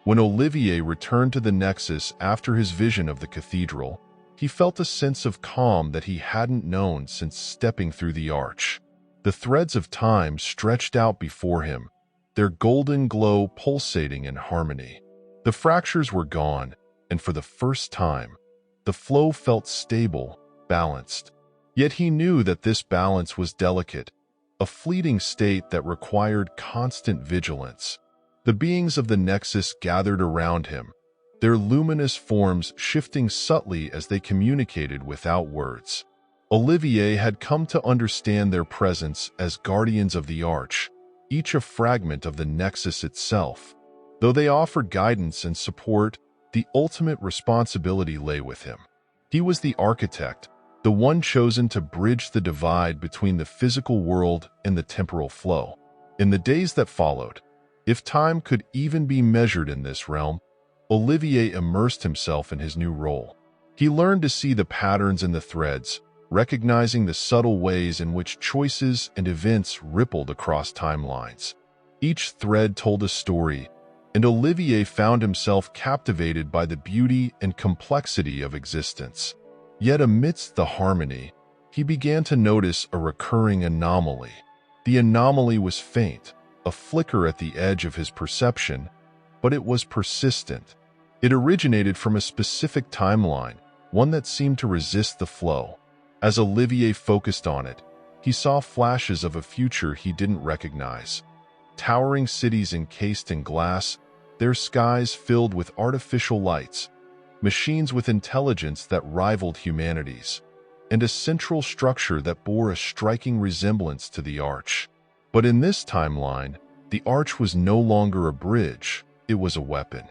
When Olivier returned to the Nexus after his vision of the cathedral, he felt a sense of calm that he hadn't known since stepping through the arch. The threads of time stretched out before him, their golden glow pulsating in harmony. The fractures were gone, and for the first time, the flow felt stable, balanced. Yet he knew that this balance was delicate, a fleeting state that required constant vigilance. The beings of the Nexus gathered around him, their luminous forms shifting subtly as they communicated without words. Olivier had come to understand their presence as guardians of the arch, each a fragment of the Nexus itself. Though they offered guidance and support, the ultimate responsibility lay with him. He was the architect, the one chosen to bridge the divide between the physical world and the temporal flow. In the days that followed, If time could even be measured in this realm, Olivier immersed himself in his new role. He learned to see the patterns in the threads, recognizing the subtle ways in which choices and events rippled across timelines. Each thread told a story, and Olivier found himself captivated by the beauty and complexity of existence. Yet amidst the harmony, he began to notice a recurring anomaly. The anomaly was faint, a flicker at the edge of his perception, but it was persistent. It originated from a specific timeline, one that seemed to resist the flow. As Olivier focused on it, he saw flashes of a future he didn't recognize. Towering cities encased in glass, their skies filled with artificial lights, machines with intelligence that rivaled humanity's, and a central structure that bore a striking resemblance to the arch. But in this timeline, the arch was no longer a bridge, it was a weapon.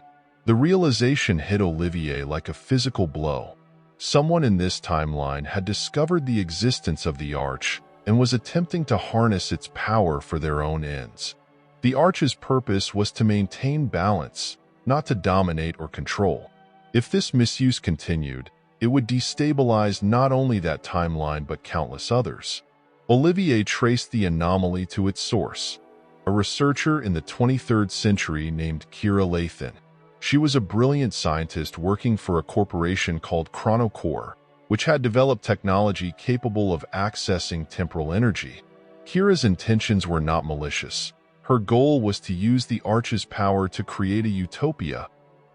The realization hit Olivier like a physical blow. Someone in this timeline had discovered the existence of the arch and was attempting to harness its power for their own ends. The arch's purpose was to maintain balance, not to dominate or control. If this misuse continued, it would destabilize not only that timeline but countless others. Olivier traced the anomaly to its source, a researcher in the 23rd century named Kira Lathan. She was a brilliant scientist working for a corporation called Chronocore, which had developed technology capable of accessing temporal energy. Kira's intentions were not malicious. Her goal was to use the arch's power to create a utopia,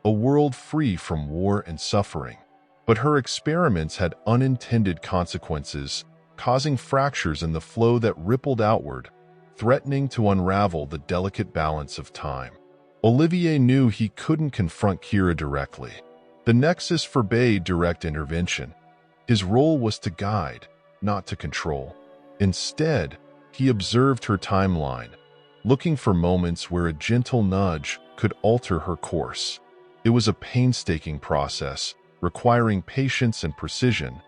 a world free from war and suffering. But her experiments had unintended consequences, causing fractures in the flow that rippled outward, threatening to unravel the delicate balance of time. Olivier knew he couldn't confront Kira directly. The Nexus forbade direct intervention. His role was to guide, not to control. Instead, he observed her timeline, looking for moments where a gentle nudge could alter her course. It was a painstaking process, requiring patience and precision,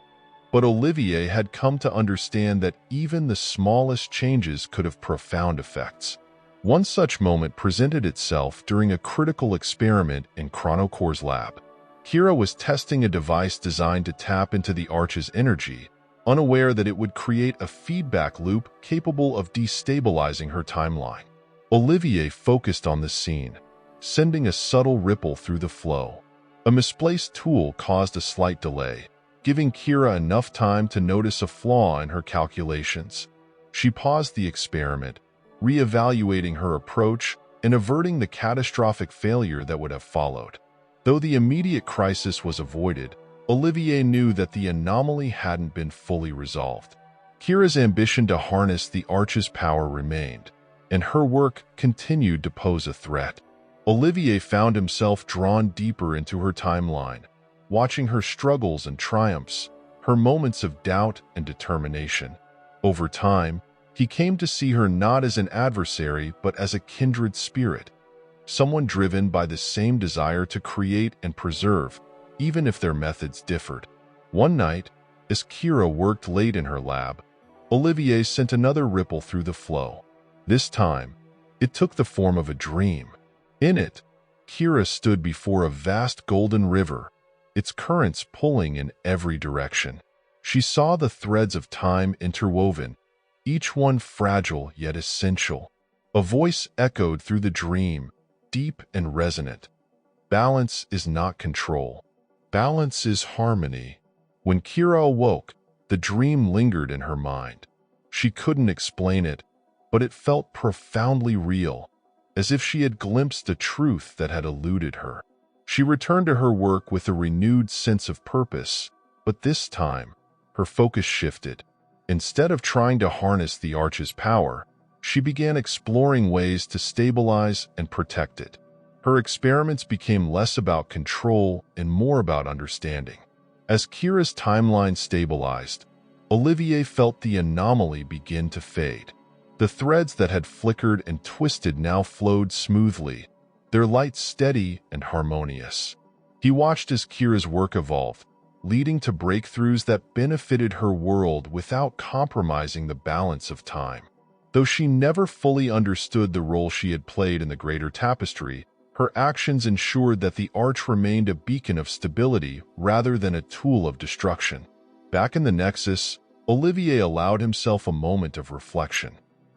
but Olivier had come to understand that even the smallest changes could have profound effects. One such moment presented itself during a critical experiment in Chronocore's lab. Kira was testing a device designed to tap into the arch's energy, unaware that it would create a feedback loop capable of destabilizing her timeline. Olivier focused on the scene, sending a subtle ripple through the flow. A misplaced tool caused a slight delay, giving Kira enough time to notice a flaw in her calculations. She paused the experiment, re-evaluating her approach and averting the catastrophic failure that would have followed. Though the immediate crisis was avoided, Olivier knew that the anomaly hadn't been fully resolved. Kira's ambition to harness the arch's power remained, and her work continued to pose a threat. Olivier found himself drawn deeper into her timeline, watching her struggles and triumphs, her moments of doubt and determination. Over time, he came to see her not as an adversary but as a kindred spirit, someone driven by the same desire to create and preserve, even if their methods differed. One night, as Kira worked late in her lab, Olivier sent another ripple through the flow. This time, it took the form of a dream. In it, Kira stood before a vast golden river, its currents pulling in every direction. She saw the threads of time interwoven, each one fragile yet essential. A voice echoed through the dream, deep and resonant. Balance is not control. Balance is harmony. When Kira awoke, the dream lingered in her mind. She couldn't explain it, but it felt profoundly real, as if she had glimpsed a truth that had eluded her. She returned to her work with a renewed sense of purpose, but this time, her focus shifted. Instead of trying to harness the arch's power, she began exploring ways to stabilize and protect it. Her experiments became less about control and more about understanding. As Kira's timeline stabilized, Olivier felt the anomaly begin to fade. The threads that had flickered and twisted now flowed smoothly, their light steady and harmonious. He watched as Kira's work evolved, leading to breakthroughs that benefited her world without compromising the balance of time. Though she never fully understood the role she had played in the greater tapestry, her actions ensured that the arch remained a beacon of stability rather than a tool of destruction. Back in the Nexus, Olivier allowed himself a moment of reflection.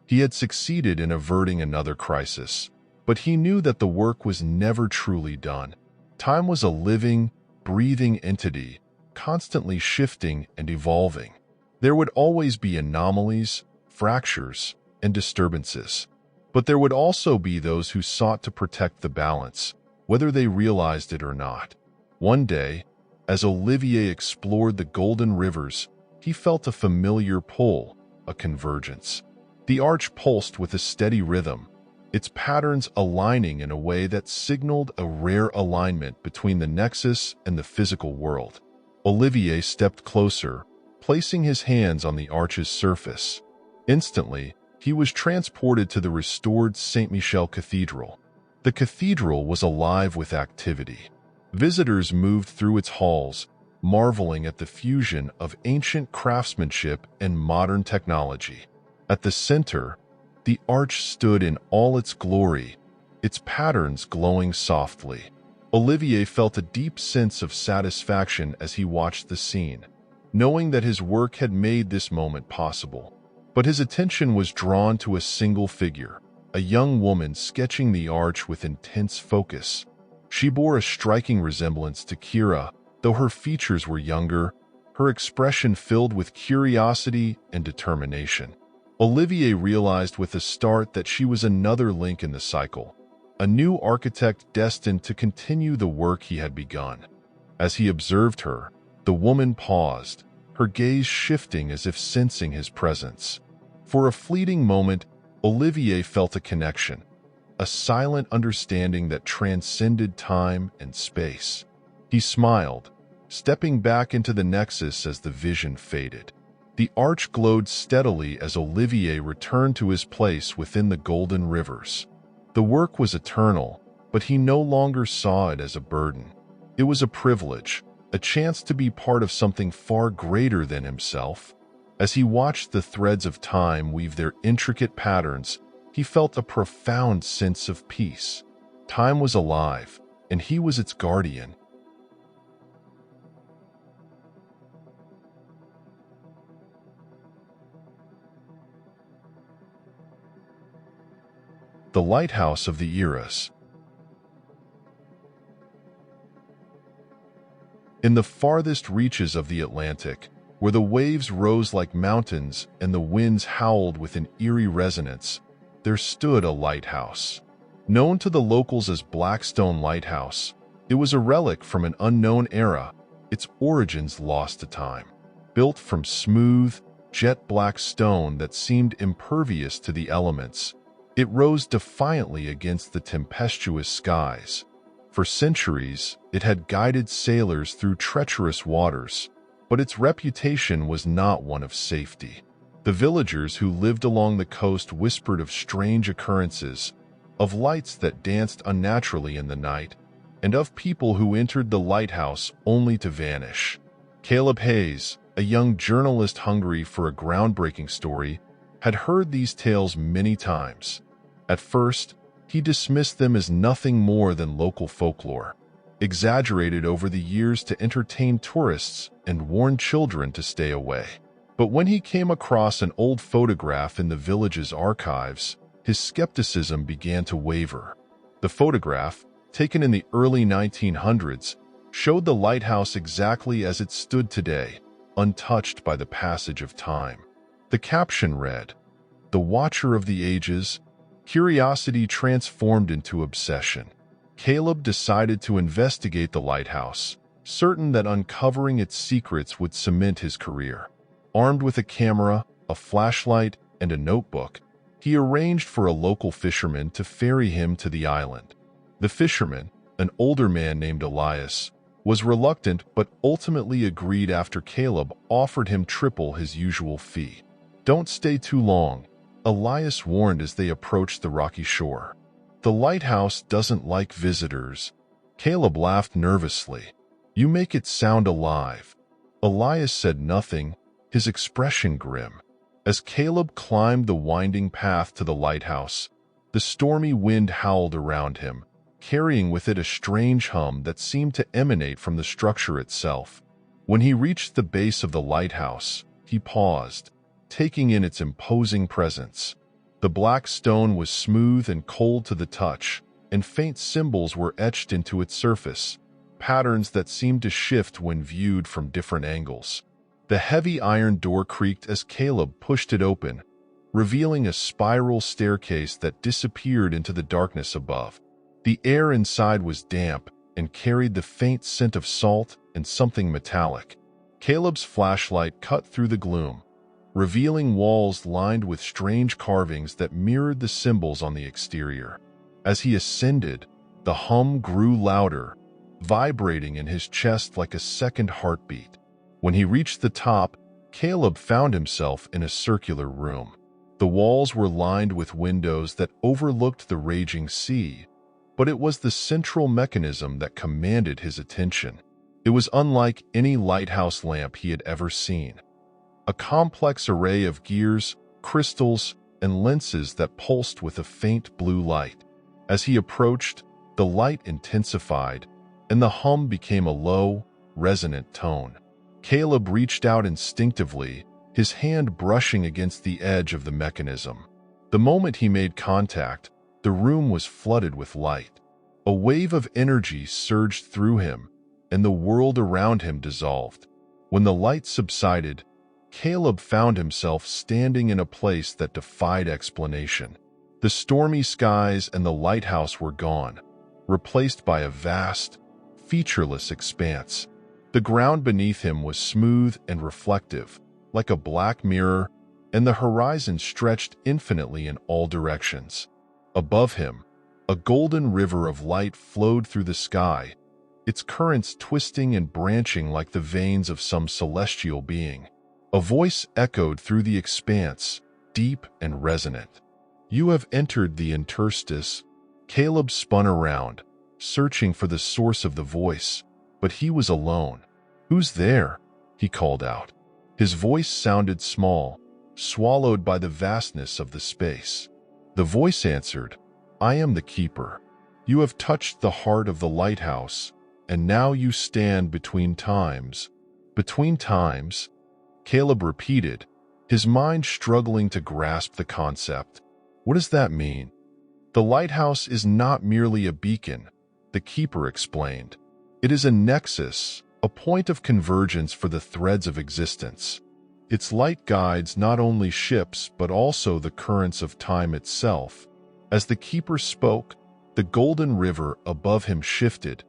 He had succeeded in averting another crisis, but he knew that the work was never truly done. Time was a living, breathing entity, constantly shifting and evolving. There would always be anomalies, fractures, and disturbances. But there would also be those who sought to protect the balance, whether they realized it or not. One day, as Olivier explored the golden rivers, he felt a familiar pull, a convergence. The arch pulsed with a steady rhythm, its patterns aligning in a way that signaled a rare alignment between the Nexus and the physical world. Olivier stepped closer, placing his hands on the arch's surface. Instantly, he was transported to the restored Saint Michel Cathedral. The cathedral was alive with activity. Visitors moved through its halls, marveling at the fusion of ancient craftsmanship and modern technology. At the center, the arch stood in all its glory, its patterns glowing softly. Olivier felt a deep sense of satisfaction as he watched the scene, knowing that his work had made this moment possible. But his attention was drawn to a single figure, a young woman sketching the arch with intense focus. She bore a striking resemblance to Kira, though her features were younger, her expression filled with curiosity and determination. Olivier realized with a start that she was another link in the cycle, a new architect destined to continue the work he had begun. As he observed her, the woman paused, her gaze shifting as if sensing his presence. For a fleeting moment, Olivier felt a connection, a silent understanding that transcended time and space. He smiled, stepping back into the Nexus as the vision faded. The arch glowed steadily as Olivier returned to his place within the golden rivers. The work was eternal, but he no longer saw it as a burden. It was a privilege, a chance to be part of something far greater than himself. As he watched the threads of time weave their intricate patterns, he felt a profound sense of peace. Time was alive, and he was its guardian. The Lighthouse of the Eras. In the farthest reaches of the Atlantic, where the waves rose like mountains and the winds howled with an eerie resonance, there stood a lighthouse. Known to the locals as Blackstone Lighthouse, it was a relic from an unknown era, its origins lost to time. Built from smooth, jet-black stone that seemed impervious to the elements, it rose defiantly against the tempestuous skies. For centuries, it had guided sailors through treacherous waters, but its reputation was not one of safety. The villagers who lived along the coast whispered of strange occurrences, of lights that danced unnaturally in the night, and of people who entered the lighthouse only to vanish. Caleb Hayes, a young journalist hungry for a groundbreaking story, had heard these tales many times. At first, he dismissed them as nothing more than local folklore, exaggerated over the years to entertain tourists and warn children to stay away. But when he came across an old photograph in the village's archives, his skepticism began to waver. The photograph, taken in the early 1900s, showed the lighthouse exactly as it stood today, untouched by the passage of time. The caption read, "The Watcher of the Ages, curiosity transformed into obsession." Caleb decided to investigate the lighthouse, certain that uncovering its secrets would cement his career. Armed with a camera, a flashlight, and a notebook, he arranged for a local fisherman to ferry him to the island. The fisherman, an older man named Elias, was reluctant but ultimately agreed after Caleb offered him triple his usual fee. "Don't stay too long," Elias warned as they approached the rocky shore. "The lighthouse doesn't like visitors." Caleb laughed nervously. "You make it sound alive." Elias said nothing, his expression grim. As Caleb climbed the winding path to the lighthouse, the stormy wind howled around him, carrying with it a strange hum that seemed to emanate from the structure itself. When he reached the base of the lighthouse, he paused, taking in its imposing presence. The black stone was smooth and cold to the touch, and faint symbols were etched into its surface, patterns that seemed to shift when viewed from different angles. The heavy iron door creaked as Caleb pushed it open, revealing a spiral staircase that disappeared into the darkness above. The air inside was damp and carried the faint scent of salt and something metallic. Caleb's flashlight cut through the gloom, revealing walls lined with strange carvings that mirrored the symbols on the exterior. As he ascended, the hum grew louder, vibrating in his chest like a second heartbeat. When he reached the top, Caleb found himself in a circular room. The walls were lined with windows that overlooked the raging sea, but it was the central mechanism that commanded his attention. It was unlike any lighthouse lamp he had ever seen. A complex array of gears, crystals, and lenses that pulsed with a faint blue light. As he approached, the light intensified, and the hum became a low, resonant tone. Caleb reached out instinctively, his hand brushing against the edge of the mechanism. The moment he made contact, the room was flooded with light. A wave of energy surged through him, and the world around him dissolved. When the light subsided, Caleb found himself standing in a place that defied explanation. The stormy skies and the lighthouse were gone, replaced by a vast, featureless expanse. The ground beneath him was smooth and reflective, like a black mirror, and the horizon stretched infinitely in all directions. Above him, a golden river of light flowed through the sky, its currents twisting and branching like the veins of some celestial being. A voice echoed through the expanse, deep and resonant. "You have entered the interstice." Caleb spun around, searching for the source of the voice, but he was alone. "Who's there?" he called out. His voice sounded small, swallowed by the vastness of the space. The voice answered, "I am the keeper. You have touched the heart of the lighthouse, and now you stand between times." "Between times?" Caleb repeated, his mind struggling to grasp the concept. "What does that mean?" "The lighthouse is not merely a beacon," the keeper explained. "It is a nexus, a point of convergence for the threads of existence. Its light guides not only ships but also the currents of time itself." As the keeper spoke, the golden river above him shifted,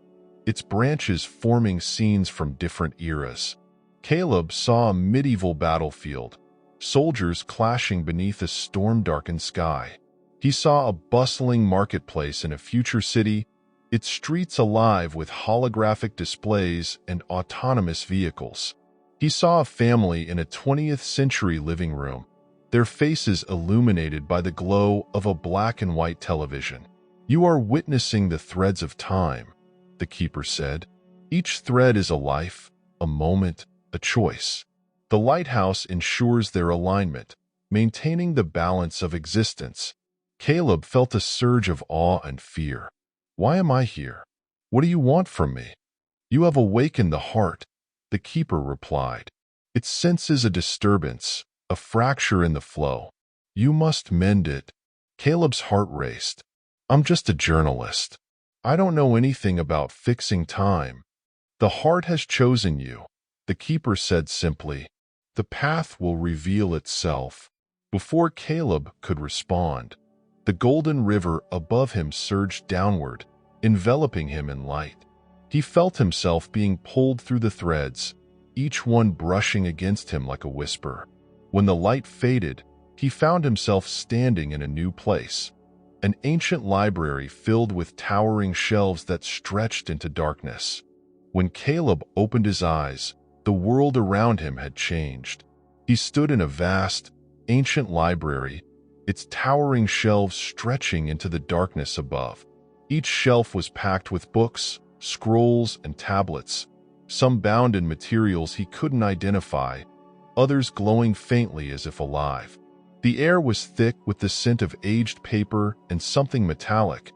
its branches forming scenes from different eras. Caleb saw a medieval battlefield, soldiers clashing beneath a storm-darkened sky. He saw a bustling marketplace in a future city, its streets alive with holographic displays and autonomous vehicles. He saw a family in a 20th century living room, their faces illuminated by the glow of a black and white television. "You are witnessing the threads of time," the keeper said. "Each thread is a life, a moment, a choice. The lighthouse ensures their alignment, maintaining the balance of existence." Caleb felt a surge of awe and fear. "Why am I here? What do you want from me?" "You have awakened the heart," the keeper replied. "It senses a disturbance, a fracture in the flow. You must mend it." Caleb's heart raced. "I'm just a journalist. I don't know anything about fixing time." "The heart has chosen you," the keeper said simply. "The path will reveal itself." Before Caleb could respond, the golden river above him surged downward, enveloping him in light. He felt himself being pulled through the threads, each one brushing against him like a whisper. When the light faded, he found himself standing in a new place, an ancient library filled with towering shelves that stretched into darkness. When Caleb opened his eyes, the world around him had changed. He stood in a vast, ancient library, its towering shelves stretching into the darkness above. Each shelf was packed with books, scrolls, and tablets, some bound in materials he couldn't identify, others glowing faintly as if alive. The air was thick with the scent of aged paper and something metallic,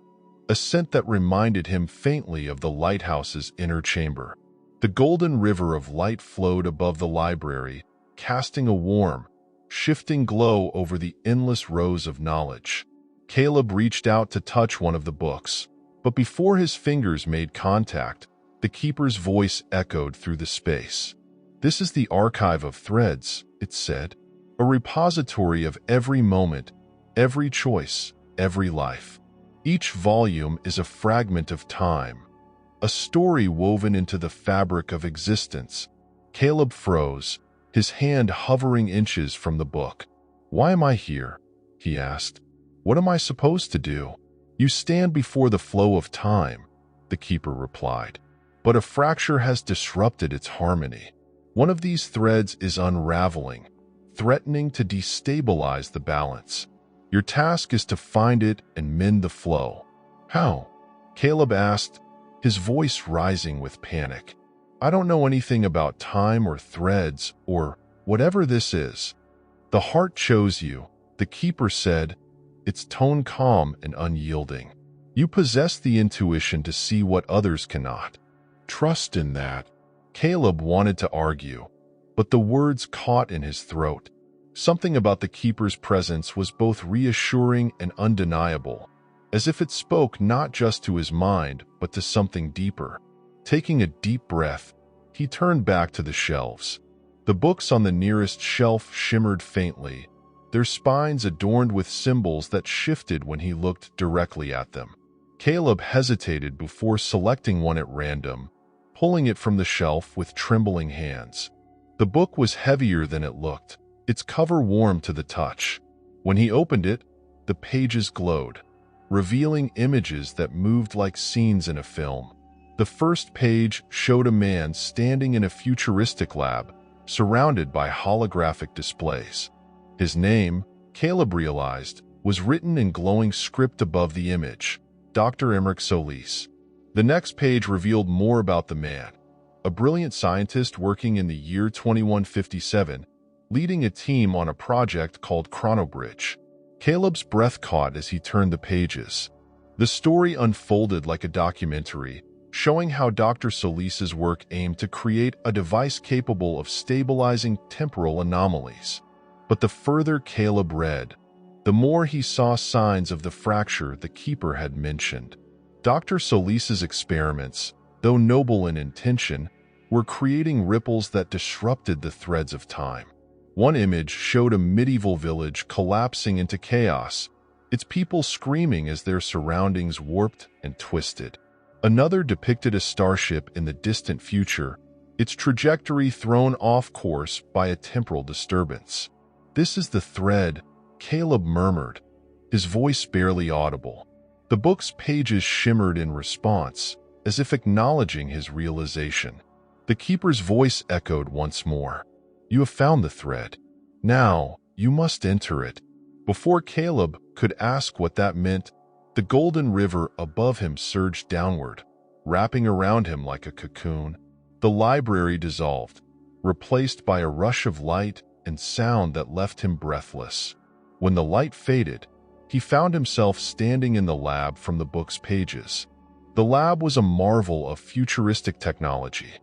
a scent that reminded him faintly of the lighthouse's inner chamber. The golden river of light flowed above the library, casting a warm, shifting glow over the endless rows of knowledge. Caleb reached out to touch one of the books, but before his fingers made contact, the keeper's voice echoed through the space. "This is the archive of threads," it said, "a repository of every moment, every choice, every life. Each volume is a fragment of time, a story woven into the fabric of existence." Caleb froze, his hand hovering inches from the book. "Why am I here?" he asked. "What am I supposed to do?" "You stand before the flow of time," the keeper replied. "But a fracture has disrupted its harmony. One of these threads is unraveling, threatening to destabilize the balance. Your task is to find it and mend the flow." "How?" Caleb asked, his voice rising with panic. "I don't know anything about time or threads or whatever this is." "The heart chose you," the keeper said, its tone calm and unyielding. "You possess the intuition to see what others cannot. Trust in that." Caleb wanted to argue, but the words caught in his throat. Something about the keeper's presence was both reassuring and undeniable, as if it spoke not just to his mind, but to something deeper. Taking a deep breath, he turned back to the shelves. The books on the nearest shelf shimmered faintly, their spines adorned with symbols that shifted when he looked directly at them. Caleb hesitated before selecting one at random, pulling it from the shelf with trembling hands. The book was heavier than it looked, its cover warm to the touch. When he opened it, the pages glowed, revealing images that moved like scenes in a film. The first page showed a man standing in a futuristic lab, surrounded by holographic displays. His name, Caleb realized, was written in glowing script above the image: Dr. Emmerich Solis. The next page revealed more about the man, a brilliant scientist working in the year 2157, leading a team on a project called Chronobridge. Caleb's breath caught as he turned the pages. The story unfolded like a documentary, showing how Dr. Solis's work aimed to create a device capable of stabilizing temporal anomalies. But the further Caleb read, the more he saw signs of the fracture the keeper had mentioned. Dr. Solis's experiments, though noble in intention, were creating ripples that disrupted the threads of time. One image showed a medieval village collapsing into chaos, its people screaming as their surroundings warped and twisted. Another depicted a starship in the distant future, its trajectory thrown off course by a temporal disturbance. "This is the thread," Caleb murmured, his voice barely audible. The book's pages shimmered in response, as if acknowledging his realization. The keeper's voice echoed once more. "You have found the thread. Now, you must enter it." Before Caleb could ask what that meant, the golden river above him surged downward, wrapping around him like a cocoon. The library dissolved, replaced by a rush of light and sound that left him breathless. When the light faded, he found himself standing in the lab from the book's pages. The lab was a marvel of futuristic technology.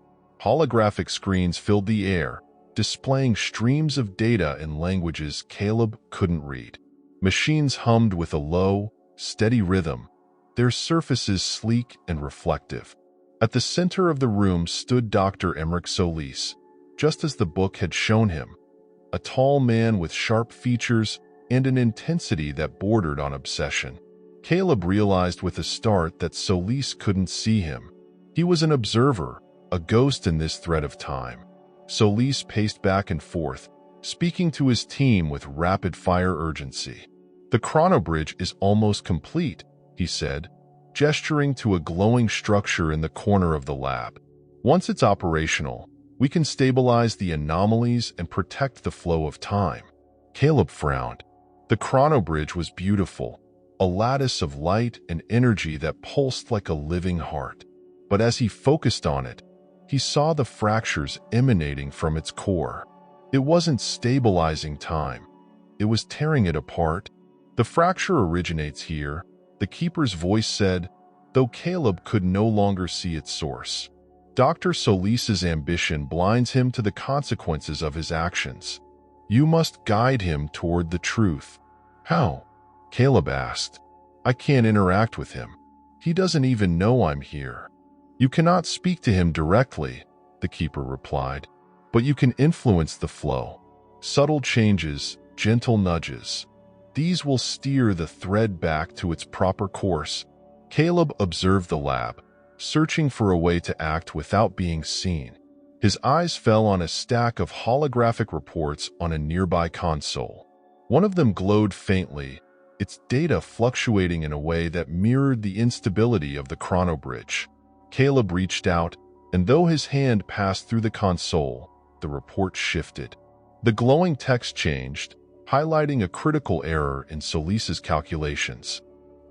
Holographic screens filled the air, displaying streams of data in languages Caleb couldn't read. Machines hummed with a low, steady rhythm, their surfaces sleek and reflective. At the center of the room stood Dr. Emmerich Solis, just as the book had shown him, a tall man with sharp features and an intensity that bordered on obsession. Caleb realized with a start that Solis couldn't see him. He was an observer, a ghost in this thread of time. Solis paced back and forth, speaking to his team with rapid-fire urgency. "The chronobridge is almost complete," he said, gesturing to a glowing structure in the corner of the lab. "Once it's operational, we can stabilize the anomalies and protect the flow of time." Caleb frowned. The chronobridge was beautiful, a lattice of light and energy that pulsed like a living heart. But as he focused on it, he saw the fractures emanating from its core. It wasn't stabilizing time. It was tearing it apart. The fracture originates here, the keeper's voice said, though Caleb could no longer see its source. Dr. Solis's ambition blinds him to the consequences of his actions. You must guide him toward the truth. How? Caleb asked. I can't interact with him. He doesn't even know I'm here. You cannot speak to him directly, the keeper replied, but you can influence the flow. Subtle changes, gentle nudges. These will steer the thread back to its proper course. Caleb observed the lab, searching for a way to act without being seen. His eyes fell on a stack of holographic reports on a nearby console. One of them glowed faintly, its data fluctuating in a way that mirrored the instability of the chronobridge. Caleb reached out, and though his hand passed through the console, the report shifted. The glowing text changed, highlighting a critical error in Solis's calculations.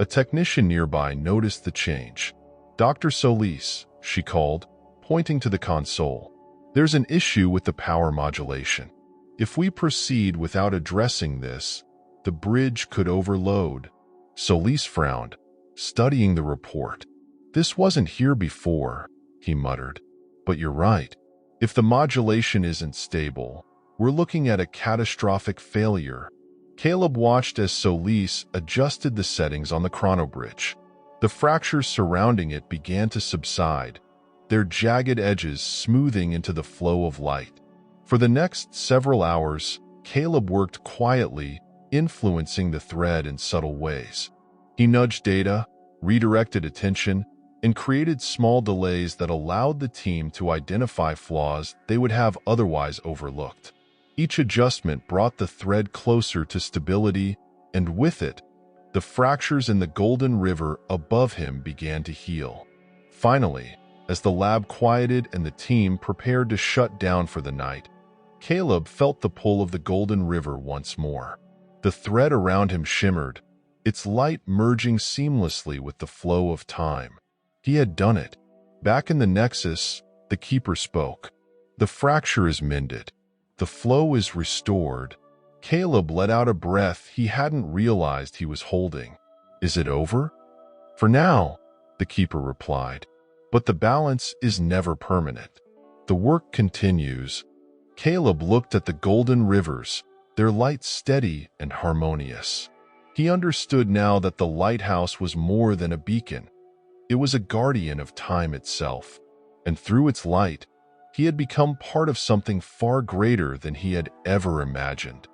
A technician nearby noticed the change. Dr. Solis, she called, pointing to the console. There's an issue with the power modulation. If we proceed without addressing this, the bridge could overload. Solis frowned, studying the report. This wasn't here before, he muttered. But you're right. If the modulation isn't stable, we're looking at a catastrophic failure. Caleb watched as Solis adjusted the settings on the chronobridge. The fractures surrounding it began to subside, their jagged edges smoothing into the flow of light. For the next several hours, Caleb worked quietly, influencing the thread in subtle ways. He nudged data, redirected attention, and created small delays that allowed the team to identify flaws they would have otherwise overlooked. Each adjustment brought the thread closer to stability, and with it, the fractures in the Golden River above him began to heal. Finally, as the lab quieted and the team prepared to shut down for the night, Caleb felt the pull of the Golden River once more. The thread around him shimmered, its light merging seamlessly with the flow of time. He had done it. Back in the Nexus, the keeper spoke. The fracture is mended. The flow is restored. Caleb let out a breath he hadn't realized he was holding. Is it over? For now, the keeper replied. But the balance is never permanent. The work continues. Caleb looked at the golden rivers, their light steady and harmonious. He understood now that the lighthouse was more than a beacon. It was a guardian of time itself, and through its light, he had become part of something far greater than he had ever imagined.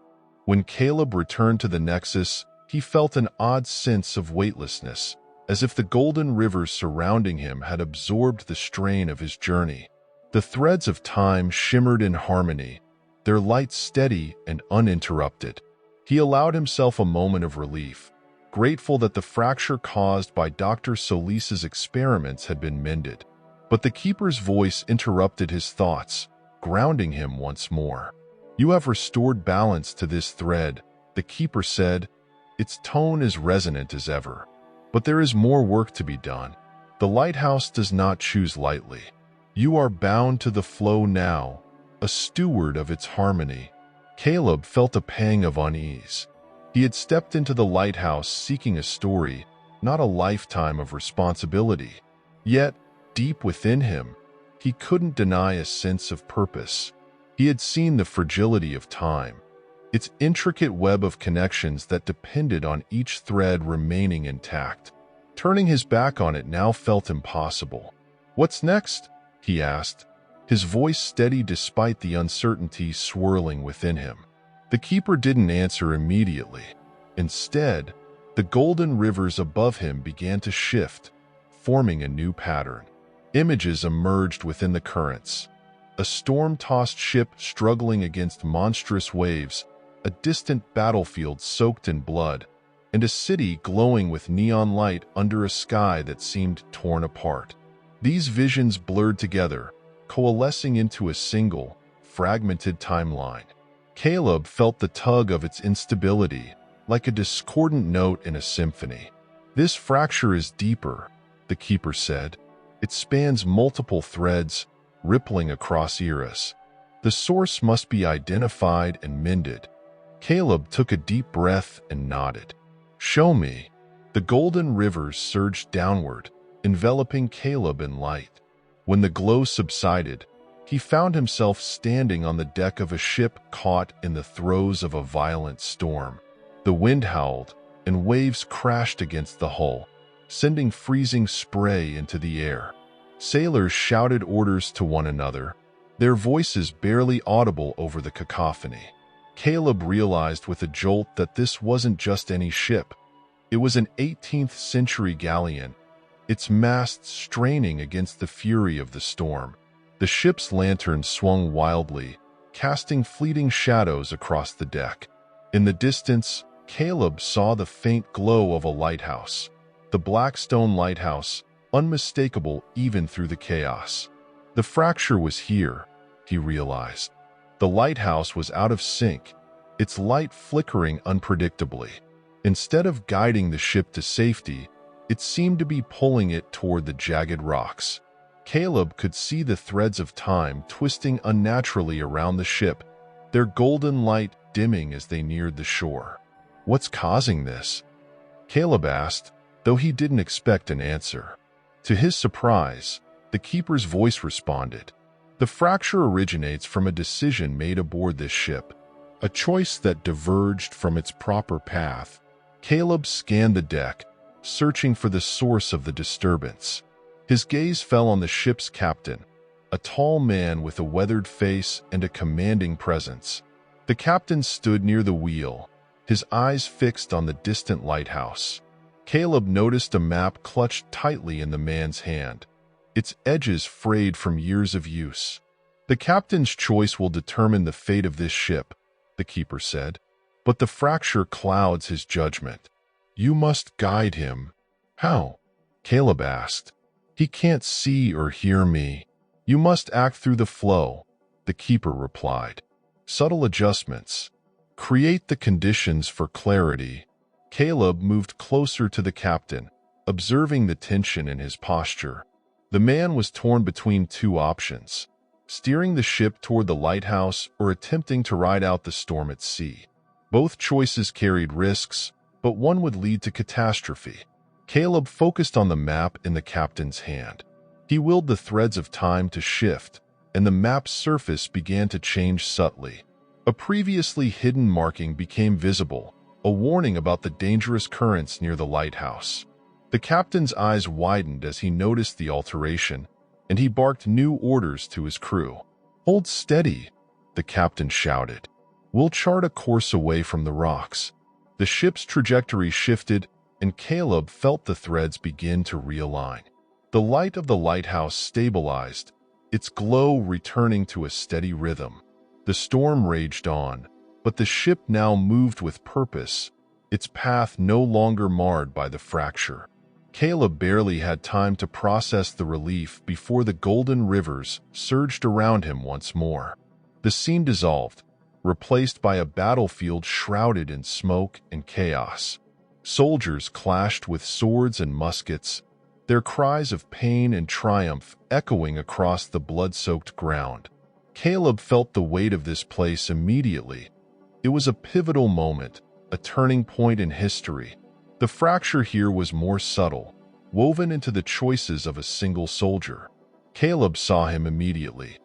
When Caleb returned to the Nexus, he felt an odd sense of weightlessness, as if the golden rivers surrounding him had absorbed the strain of his journey. The threads of time shimmered in harmony, their light steady and uninterrupted. He allowed himself a moment of relief, grateful that the fracture caused by Dr. Solis's experiments had been mended. But the keeper's voice interrupted his thoughts, grounding him once more. You have restored balance to this thread, the keeper said, its tone as resonant as ever. But there is more work to be done. The lighthouse does not choose lightly. You are bound to the flow now, a steward of its harmony. Caleb felt a pang of unease. He had stepped into the lighthouse seeking a story, not a lifetime of responsibility. Yet, deep within him, he couldn't deny a sense of purpose. He had seen the fragility of time, its intricate web of connections that depended on each thread remaining intact. Turning his back on it now felt impossible. What's next? He asked, his voice steady despite the uncertainty swirling within him. The keeper didn't answer immediately. Instead, the golden rivers above him began to shift, forming a new pattern. Images emerged within the currents. A storm-tossed ship struggling against monstrous waves, a distant battlefield soaked in blood, and a city glowing with neon light under a sky that seemed torn apart. These visions blurred together, coalescing into a single, fragmented timeline. Caleb felt the tug of its instability, like a discordant note in a symphony. This fracture is deeper, the keeper said. It spans multiple threads, rippling across eras. The source must be identified and mended. Caleb took a deep breath and nodded. Show me. The golden rivers surged downward, enveloping Caleb in light. When the glow subsided, he found himself standing on the deck of a ship caught in the throes of a violent storm. The wind howled, and waves crashed against the hull, sending freezing spray into the air. Sailors shouted orders to one another, their voices barely audible over the cacophony. Caleb realized with a jolt that this wasn't just any ship. It was an 18th-century galleon, its masts straining against the fury of the storm. The ship's lantern swung wildly, casting fleeting shadows across the deck. In the distance, Caleb saw the faint glow of a lighthouse. The black stone lighthouse, unmistakable even through the chaos. The fracture was here, he realized. The lighthouse was out of sync, its light flickering unpredictably. Instead of guiding the ship to safety, it seemed to be pulling it toward the jagged rocks. Caleb could see the threads of time twisting unnaturally around the ship, their golden light dimming as they neared the shore. What's causing this? Caleb asked, though he didn't expect an answer. To his surprise, the keeper's voice responded. The fracture originates from a decision made aboard this ship, a choice that diverged from its proper path. Caleb scanned the deck, searching for the source of the disturbance. His gaze fell on the ship's captain, a tall man with a weathered face and a commanding presence. The captain stood near the wheel, his eyes fixed on the distant lighthouse. Caleb noticed a map clutched tightly in the man's hand, its edges frayed from years of use. The captain's choice will determine the fate of this ship, the keeper said, but the fracture clouds his judgment. You must guide him. How? Caleb asked. He can't see or hear me. You must act through the flow, the keeper replied. Subtle adjustments. Create the conditions for clarity. Caleb moved closer to the captain, observing the tension in his posture. The man was torn between two options, steering the ship toward the lighthouse or attempting to ride out the storm at sea. Both choices carried risks, but one would lead to catastrophe. Caleb focused on the map in the captain's hand. He willed the threads of time to shift, and the map's surface began to change subtly. A previously hidden marking became visible, a warning about the dangerous currents near the lighthouse. The captain's eyes widened as he noticed the alteration, and he barked new orders to his crew. Hold steady, the captain shouted. We'll chart a course away from the rocks. The ship's trajectory shifted, and Caleb felt the threads begin to realign. The light of the lighthouse stabilized, its glow returning to a steady rhythm. The storm raged on, but the ship now moved with purpose, its path no longer marred by the fracture. Caleb barely had time to process the relief before the golden rivers surged around him once more. The scene dissolved, replaced by a battlefield shrouded in smoke and chaos. Soldiers clashed with swords and muskets, their cries of pain and triumph echoing across the blood-soaked ground. Caleb felt the weight of this place immediately. It was a pivotal moment, a turning point in history. The fracture here was more subtle, woven into the choices of a single soldier. Caleb saw him immediately.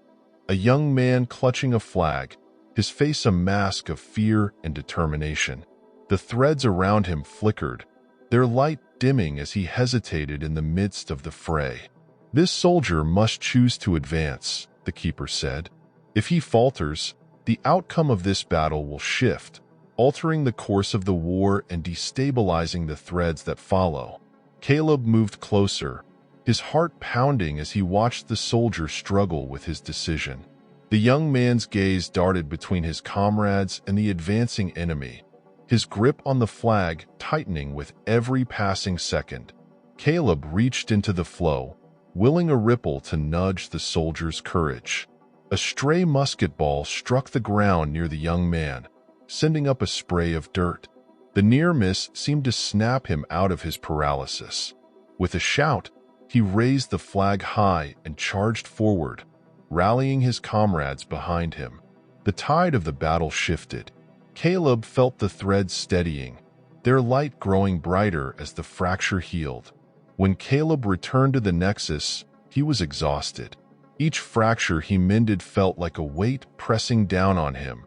A young man clutching a flag, his face a mask of fear and determination. The threads around him flickered, their light dimming as he hesitated in the midst of the fray. This soldier must choose to advance, the keeper said. If he falters, the outcome of this battle will shift, altering the course of the war and destabilizing the threads that follow. Caleb moved closer, his heart pounding as he watched the soldier struggle with his decision. The young man's gaze darted between his comrades and the advancing enemy, his grip on the flag tightening with every passing second. Caleb reached into the flow, willing a ripple to nudge the soldier's courage. A stray musket ball struck the ground near the young man, sending up a spray of dirt. The near miss seemed to snap him out of his paralysis. With a shout, he raised the flag high and charged forward, rallying his comrades behind him. The tide of the battle shifted. Caleb felt the threads steadying, their light growing brighter as the fracture healed. When Caleb returned to the Nexus, he was exhausted. Each fracture he mended felt like a weight pressing down on him,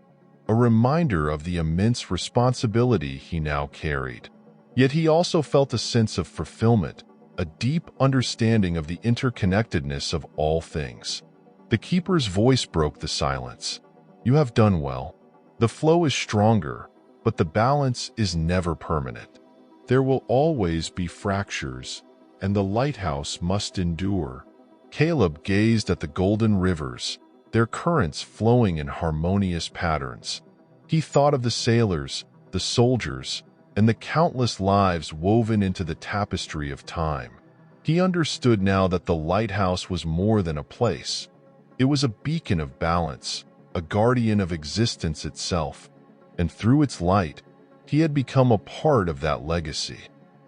a reminder of the immense responsibility he now carried. Yet he also felt a sense of fulfillment, a deep understanding of the interconnectedness of all things. The Keeper's voice broke the silence. "You have done well. The flow is stronger, but the balance is never permanent. There will always be fractures, and the lighthouse must endure." Caleb gazed at the golden rivers, their currents flowing in harmonious patterns. He thought of the sailors, the soldiers, and the countless lives woven into the tapestry of time. He understood now that the lighthouse was more than a place. It was a beacon of balance, a guardian of existence itself, and through its light, he had become a part of that legacy.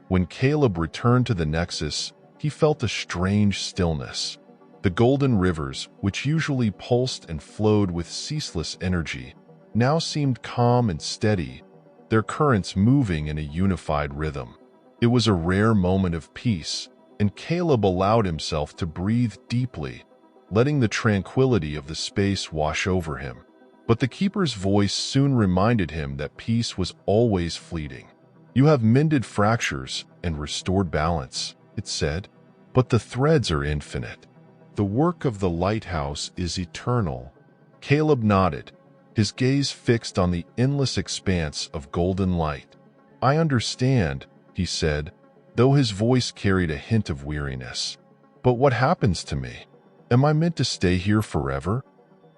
When Caleb returned to the Nexus, he felt a strange stillness. The golden rivers, which usually pulsed and flowed with ceaseless energy, now seemed calm and steady, their currents moving in a unified rhythm. It was a rare moment of peace, and Caleb allowed himself to breathe deeply, letting the tranquility of the space wash over him. But the Keeper's voice soon reminded him that peace was always fleeting. "You have mended fractures and restored balance," it said, "but the threads are infinite. The work of the lighthouse is eternal." Caleb nodded, his gaze fixed on the endless expanse of golden light. "I understand," he said, though his voice carried a hint of weariness. "But what happens to me? Am I meant to stay here forever?"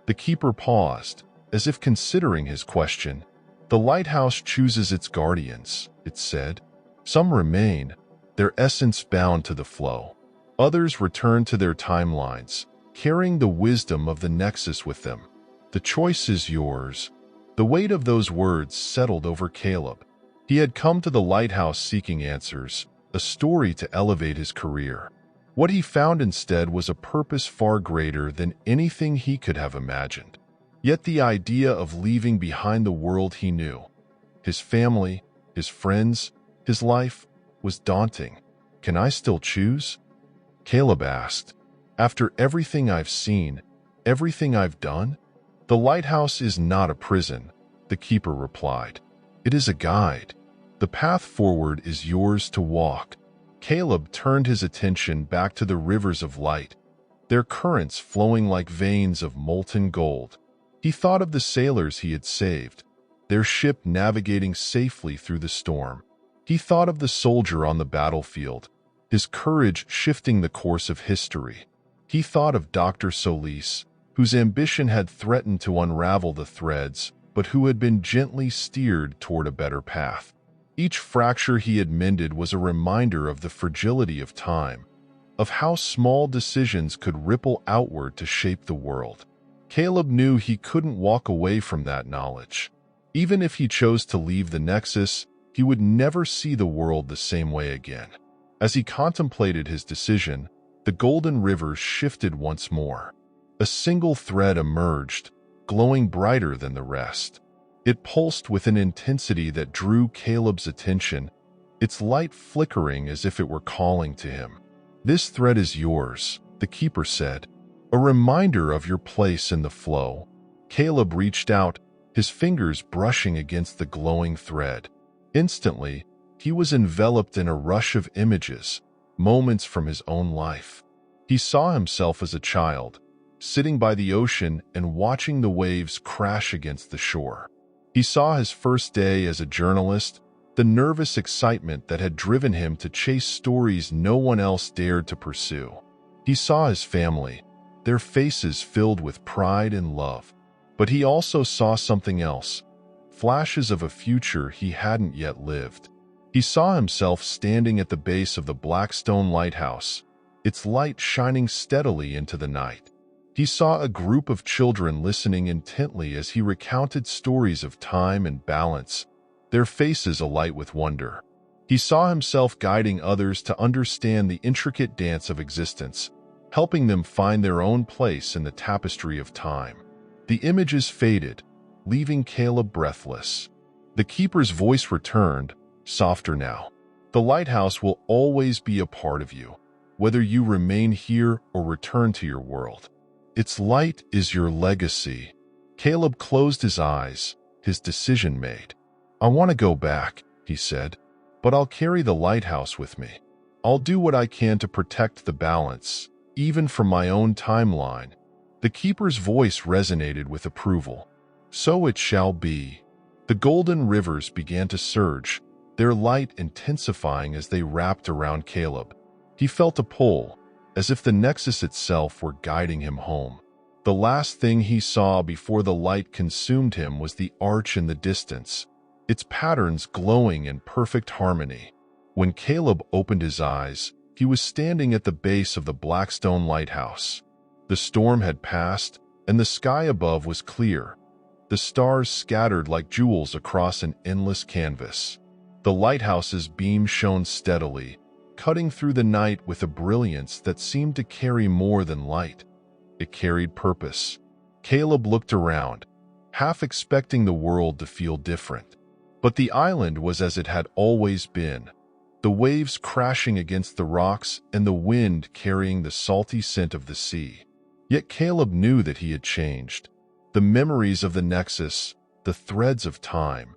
The Keeper paused, as if considering his question. "The lighthouse chooses its guardians," it said. "Some remain, their essence bound to the flow. Others return to their timelines, carrying the wisdom of the Nexus with them. The choice is yours." The weight of those words settled over Caleb. He had come to the lighthouse seeking answers, a story to elevate his career. What he found instead was a purpose far greater than anything he could have imagined. Yet the idea of leaving behind the world he knew, his family, his friends, his life, was daunting. "Can I still choose?" Caleb asked. "After everything I've seen, everything I've done?" "The lighthouse is not a prison," the Keeper replied. "It is a guide. The path forward is yours to walk." Caleb turned his attention back to the rivers of light, their currents flowing like veins of molten gold. He thought of the sailors he had saved, their ship navigating safely through the storm. He thought of the soldier on the battlefield, his courage shifting the course of history. He thought of Dr. Solis, whose ambition had threatened to unravel the threads, but who had been gently steered toward a better path. Each fracture he had mended was a reminder of the fragility of time, of how small decisions could ripple outward to shape the world. Caleb knew he couldn't walk away from that knowledge. Even if he chose to leave the Nexus, he would never see the world the same way again. As he contemplated his decision, the golden rivers shifted once more. A single thread emerged, glowing brighter than the rest. It pulsed with an intensity that drew Caleb's attention, its light flickering as if it were calling to him. "This thread is yours," the Keeper said, "a reminder of your place in the flow." Caleb reached out, his fingers brushing against the glowing thread. Instantly, he was enveloped in a rush of images, moments from his own life. He saw himself as a child, sitting by the ocean and watching the waves crash against the shore. He saw his first day as a journalist, the nervous excitement that had driven him to chase stories no one else dared to pursue. He saw his family, their faces filled with pride and love. But he also saw something else, flashes of a future he hadn't yet lived. He saw himself standing at the base of the Blackstone Lighthouse, its light shining steadily into the night. He saw a group of children listening intently as he recounted stories of time and balance, their faces alight with wonder. He saw himself guiding others to understand the intricate dance of existence, helping them find their own place in the tapestry of time. The images faded, leaving Caleb breathless. The keeper's voice returned, softer now. The lighthouse will always be a part of you, whether you remain here or return to your world. Its light is your legacy. Caleb closed his eyes, his decision made. I want to go back, he said, but I'll carry the lighthouse with me. I'll do what I can to protect the balance, even from my own timeline. The keeper's voice resonated with approval. So it shall be. The golden rivers began to surge, their light intensifying as they wrapped around Caleb. He felt a pull, as if the nexus itself were guiding him home. The last thing he saw before the light consumed him was the arch in the distance, its patterns glowing in perfect harmony. When Caleb opened his eyes, he was standing at the base of the Blackstone Lighthouse. The storm had passed, and the sky above was clear, the stars scattered like jewels across an endless canvas. The lighthouse's beam shone steadily, cutting through the night with a brilliance that seemed to carry more than light. It carried purpose. Caleb looked around, half expecting the world to feel different. But the island was as it had always been, the waves crashing against the rocks and the wind carrying the salty scent of the sea. Yet Caleb knew that he had changed. The memories of the nexus, the threads of time,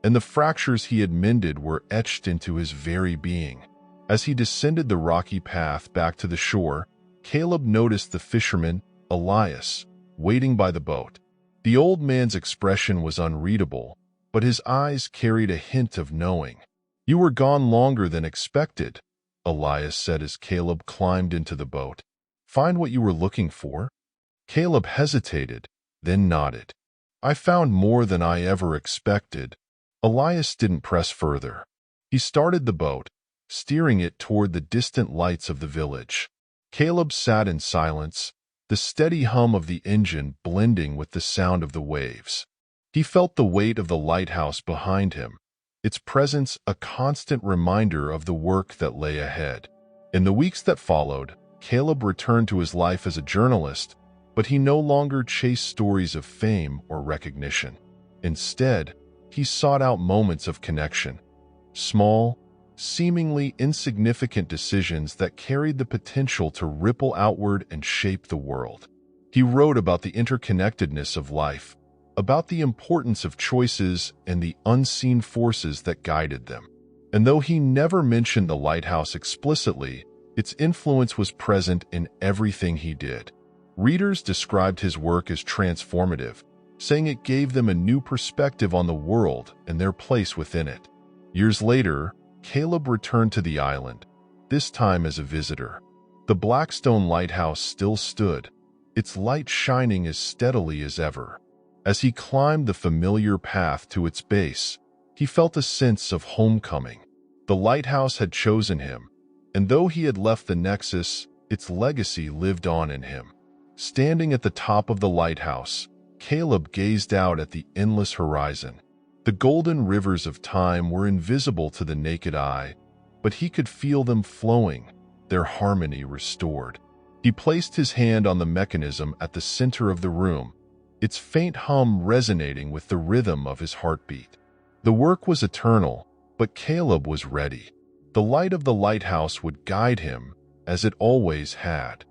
and the fractures he had mended were etched into his very being. As he descended the rocky path back to the shore, Caleb noticed the fisherman, Elias, waiting by the boat. The old man's expression was unreadable, but his eyes carried a hint of knowing. "You were gone longer than expected," Elias said as Caleb climbed into the boat. "Find what you were looking for?" Caleb hesitated, then nodded. "I found more than I ever expected." Elias didn't press further. He started the boat, steering it toward the distant lights of the village. Caleb sat in silence, the steady hum of the engine blending with the sound of the waves. He felt the weight of the lighthouse behind him, its presence a constant reminder of the work that lay ahead. In the weeks that followed, Caleb returned to his life as a journalist, but he no longer chased stories of fame or recognition. Instead, he sought out moments of connection, small, seemingly insignificant decisions that carried the potential to ripple outward and shape the world. He wrote about the interconnectedness of life, about the importance of choices and the unseen forces that guided them. And though he never mentioned the lighthouse explicitly, its influence was present in everything he did. Readers described his work as transformative, saying it gave them a new perspective on the world and their place within it. Years later, Caleb returned to the island, this time as a visitor. The Blackstone Lighthouse still stood, its light shining as steadily as ever. As he climbed the familiar path to its base, he felt a sense of homecoming. The lighthouse had chosen him, and though he had left the nexus, its legacy lived on in him. Standing at the top of the lighthouse, Caleb gazed out at the endless horizon. The golden rivers of time were invisible to the naked eye, but he could feel them flowing, their harmony restored. He placed his hand on the mechanism at the center of the room, its faint hum resonating with the rhythm of his heartbeat. The work was eternal, but Caleb was ready. The light of the lighthouse would guide him, as it always had.